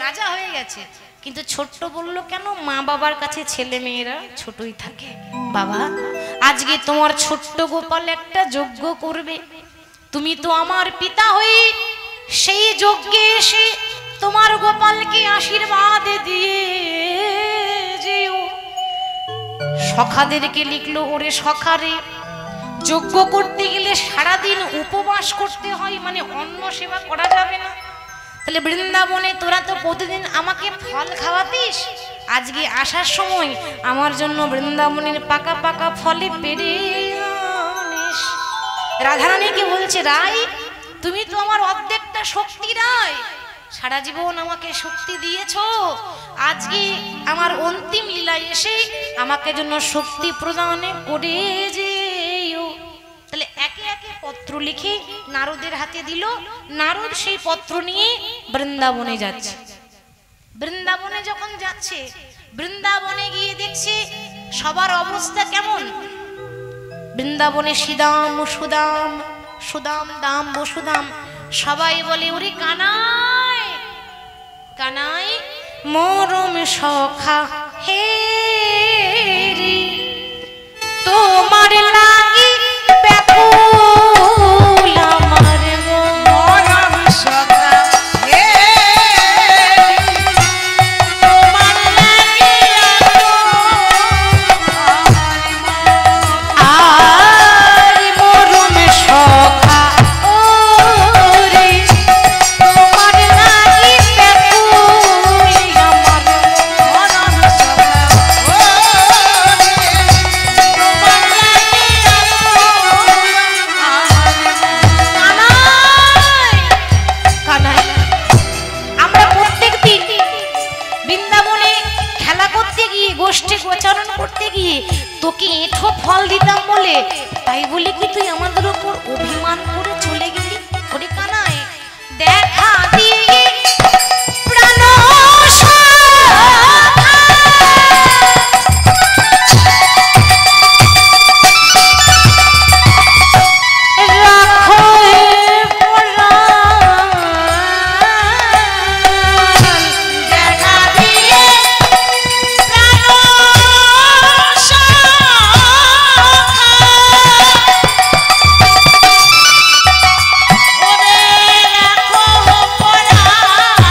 রাজা হয়ে গেছে, কিন্তু ছোট্ট বললো কেন? মা বাবার কাছে ছেলে মেয়েরা ছোটই থাকে। বাবা আজকে তোমার ছোট্ট গোপাল একটা যজ্ঞ করবে, তুমি তো আমার পিতা হয়ে সেই যজ্ঞে এসে তোমার গোপালকে আশীর্বাদ দিয়ে যেও। সখাদেরকে লিখলো, ওরে সখারে, যজ্ঞ করতে গেলে সারাদিন উপবাস করতে হয়, মানে অন্ন সেবা করা যাবে না। তাহলে বৃন্দাবনে তোরা তো প্রতিদিন আমাকে ফল খাওয়াতিস, আজকে আসার সময় আমার জন্য বৃন্দাবনের পাকা পাকা ফলে পেরে আনিস। রাধারানীকে বলছে, রাই তুমি তো আমার অর্ধেকটা শক্তি রায়, সারা জীবন আমাকে শক্তি দিয়েছো, আজকে আমার অন্তিম লীলায় এসে আমাকে জন্য শক্তি প্রদান করে যেও। তাহলে একে একে পত্র লিখে নারদের হাতে দিল, নারদ সেই পত্র নিয়ে বৃন্দাবনে যাচ্ছে। বৃন্দাবনে যখন যাচ্ছে, বৃন্দাবনে গিয়ে দেখছে সবার অবস্থা কেমন। বৃন্দাবনে শ্রীদাম সুদাম, সুদাম দাম বসুদাম, সবাই বলে ওরে কানাই কানাই মরম সখা হে রে, তোমার লাগি ব্যাকুল আমার মরম সখা হে, তোমার লাগি আর মরম সখা ওরে, তোমার লাগি ব্যাকুল আমার মরম সখা তোমার লাগি কানাই। আমরা প্রত্যেকদিন বৃন্দাবনে খেলা করতে গিয়ে, গোষ্ঠী গোচারণ করতে গিয়ে তোকে এঁঠো ফল দিতাম বলে, তাই বলে কি তুই আমাদের উপর অভিমান করে চলে গেলি? ওরে কানাই দেখা দিয়ে প্রাণ রাখো দেখা দিয়ে প্রাণ সখা, ওরে রাখো পরাণ,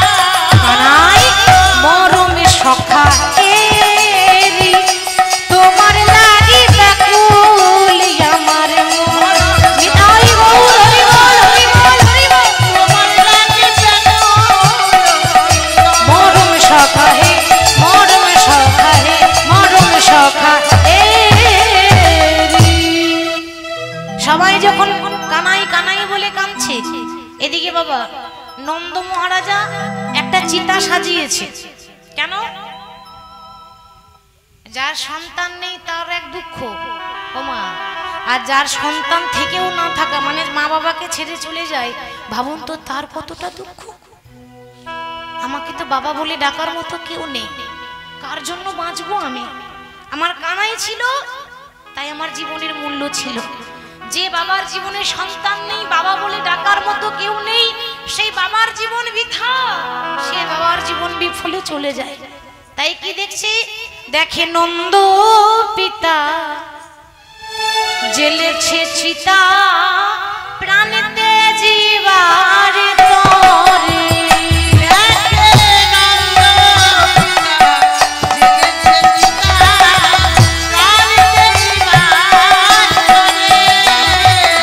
নন্দ মহারাজা একটা চিতা সাজিয়েছে। কেন? যার সন্তান নেই তার এক দুঃখ ওমা, আর যার সন্তান থেকেও না থাকা মানে মা বাবাকে ছেড়ে চলে যায়, ভাবুন তো তার কতটা দুঃখ। আমাকে তো বাবা বলে ডাকার মতো কেউ নেই, কার জন্য বাঁচবো আমি? আমার কানাই ছিল, তাই আমার জীবনের মূল্য ছিল। যে বাবার জীবনে সন্তান নেই, বাবা বলে ডাকার মতো কেউ নেই, সেই বাবার জীবন বৃথা, সে বাবার জীবন বিফলে চলে যায়। তাই কি দেখছি, দেখে নন্দ পিতা জেলেছে চিতা প্রাণেতে জীবার তরে।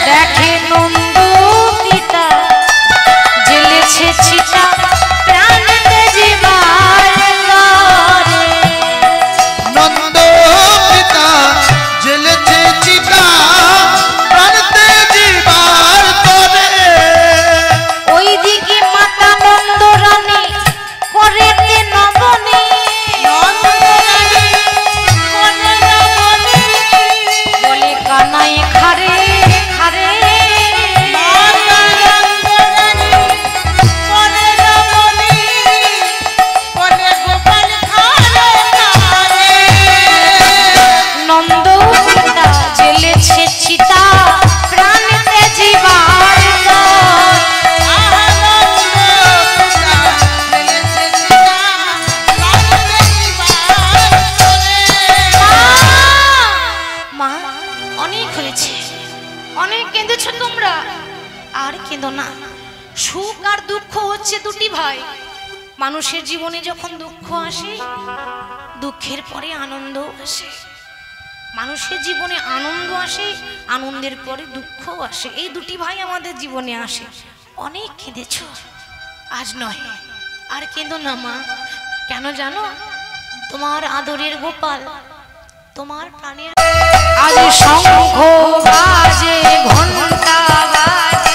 দেখে নন্দ পিতা জেলেছে চিতা প্রাণেতে জীবার তরে। নন্দ পিতা জ্বেলেছে চিতা প্রাণতে জীবার তরে। ওইদিকে মাতা নন্দ রানী করেতে নবনী, বলে কানাই খারে খারে। নন্দ পিতা জেলেছে চিতা প্রাণেতে জীবার তরে। মা, অনেক হয়েছে, অনেক কেঁদেছ তোমরা, আর কেঁদো না। সুখ আর দুঃখ হচ্ছে দুটি ভাই। মানুষের জীবনে যখন দুঃখ আসে, দুঃখের পরে আনন্দ আসে। মানুষের জীবনে আনন্দ আসে, আনন্দের পরে দুঃখ আসে। এই দুটি ভাই আমাদের জীবনে আসে। অনেক কেঁদেছ, আজ নয়, আর কেঁদো না মা। কেন জানো? তোমার আদরের গোপাল, তোমার প্রাণের আজ শঙ্খ বাজে ঘন্টা বাজে,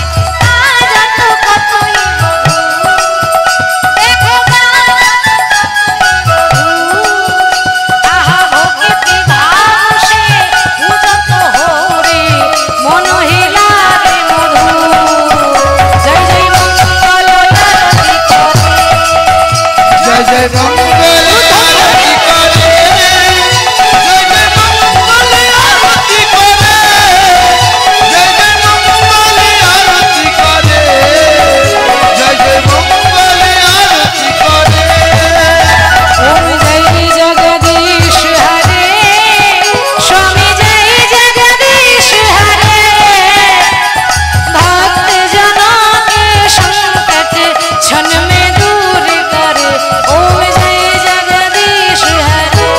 আজ এত কতই মধুর। দেখো আহা ভক্তি ভাব সে পূজত হরে, মন হেলারে মধুর। জয় জয় মঙ্গল আরতি করে, জয় জয় মঙ্গল আরতি করে, জয় জয় মঙ্গল আরতি করে, জয় জয় মঙ্গল আরতি করে, জয় জয় মঙ্গল আরতি করে। ওম জয় জগদীশ হরে, স্বামী জয় জগদীশ হরে। ভक्त जनों के संकट क्षण में दूर करे, ओम जय जगदीश हरे।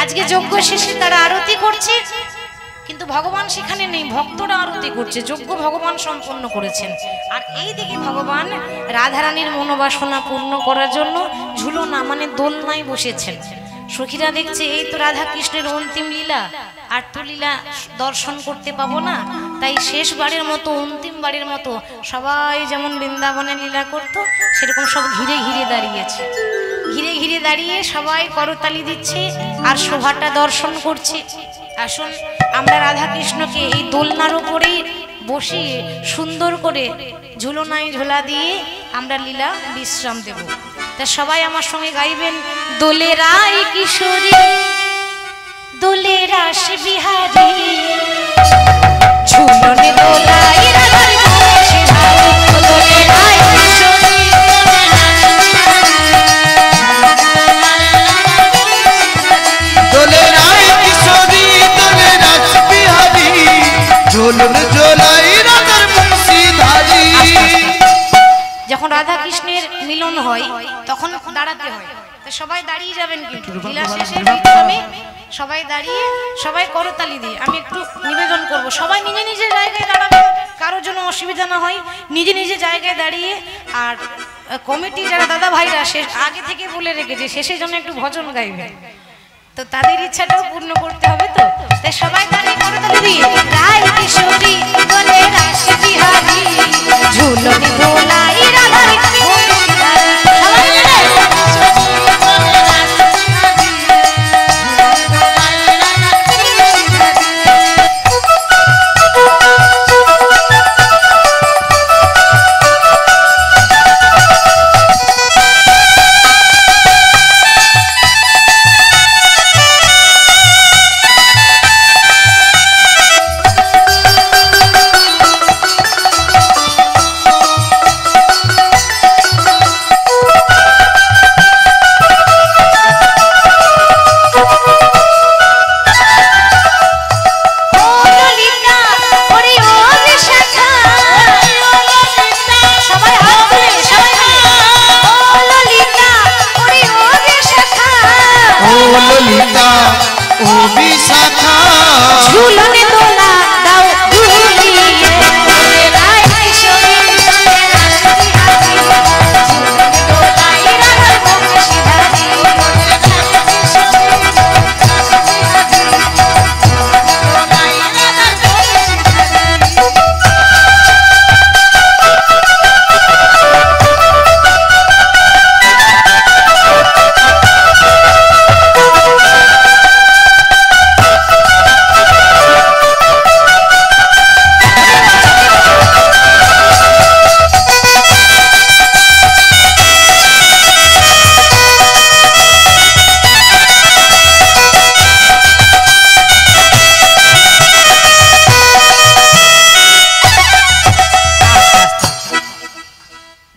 আজকে যজ্ঞ শেষে তারা আরতি করছে, কিন্তু ভগবান সেখানে নেই, ভক্তরা আরতি করছে। যজ্ঞ ভগবান সম্পন্ন করেছেন, আর এই দিকে ভগবান রাধারানীর মনোবাসনা পূর্ণ করার জন্য ঝুলনা মানে দোলনায় বসেছেন। সখীরা দেখছে এই তো রাধা কৃষ্ণের অন্তিম লীলা, আর তো লীলা দর্শন করতে পাবো না, তাই শেষবারের মতো অন্তিমবারের মতো সবাই যেমন বৃন্দাবনে লীলা করতো সেরকম সব ঘিরে ঘিরে দাঁড়িয়েছে। ঘিরে ঘিরে দাঁড়িয়ে সবাই করতালি দিচ্ছে আর শোভাটা দর্শন করছে। আসুন আমরা রাধা কৃষ্ণকে এই দোলনার উপরেই বসিয়ে সুন্দর করে ঝুলনায় ঝোলা দিয়ে আমরা লীলা বিশ্রাম দেব। তা সবাই আমার সঙ্গে গাইবেন, দোলে রাই কিশোরী দোলে রাস বিহারী, ঝুলনে দোলাই রাধার বংশী ধারী। দোলে রাই কিশোরী দোলে রাই কিশোরী দোলে রাস বিহারী, ঝোলন ঝোলাই রাধার বংশীধারী। যখন রাধা কৃষ্ণের মিলন হয় তখন দাঁড়াতে হয়। তো সবাই দাঁড়িয়ে যাবেন কিন্তু লীলা শেষে বিক্রমে সবাই দাঁড়িয়ে সবাই করতালি দিয়ে আমি একটু নিবেদন করব সবাই নিজে নিজের জায়গায় দাঁড়াবেন, কারোর জন্য অসুবিধা না হয়, নিজে নিজে জায়গায় দাঁড়িয়ে। আর কমিটি যারা দাদা ভাইরা শেষ আগে থেকে বলে রেখেছে শেষে যেন একটু ভজন গাইবে, তো তাদের ইচ্ছাটাও পূর্ণ করতে হবে। তো তাই সবাই দাঁড়িয়ে করতালি দিয়ে রাই কিশোরী বলে রাস বিহারী ঝুলনি দোলাই রাধার সবাই মিলে ঝুলনে দোলা দাও ঝুলিয়ে রাই কিশোরী বলে রাস বিহারী ঝুলনে দোলাই রাধার বংশীধারী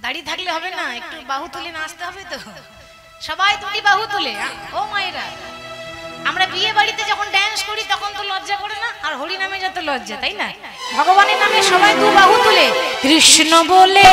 দাঁড়িয়ে থাকলে হবে না, একটু বাহু তুলে নাচতে হবে। তো সবাই দুটি বাহু তুলে ও মায়েরা, আমরা বিয়ে বাড়িতে যখন ড্যান্স করি তখন তো লজ্জা করে না, আর হরি নামে যত লজ্জা, তাই না? ভগবানের নামে সবাই দু বাহু তুলে কৃষ্ণ বলে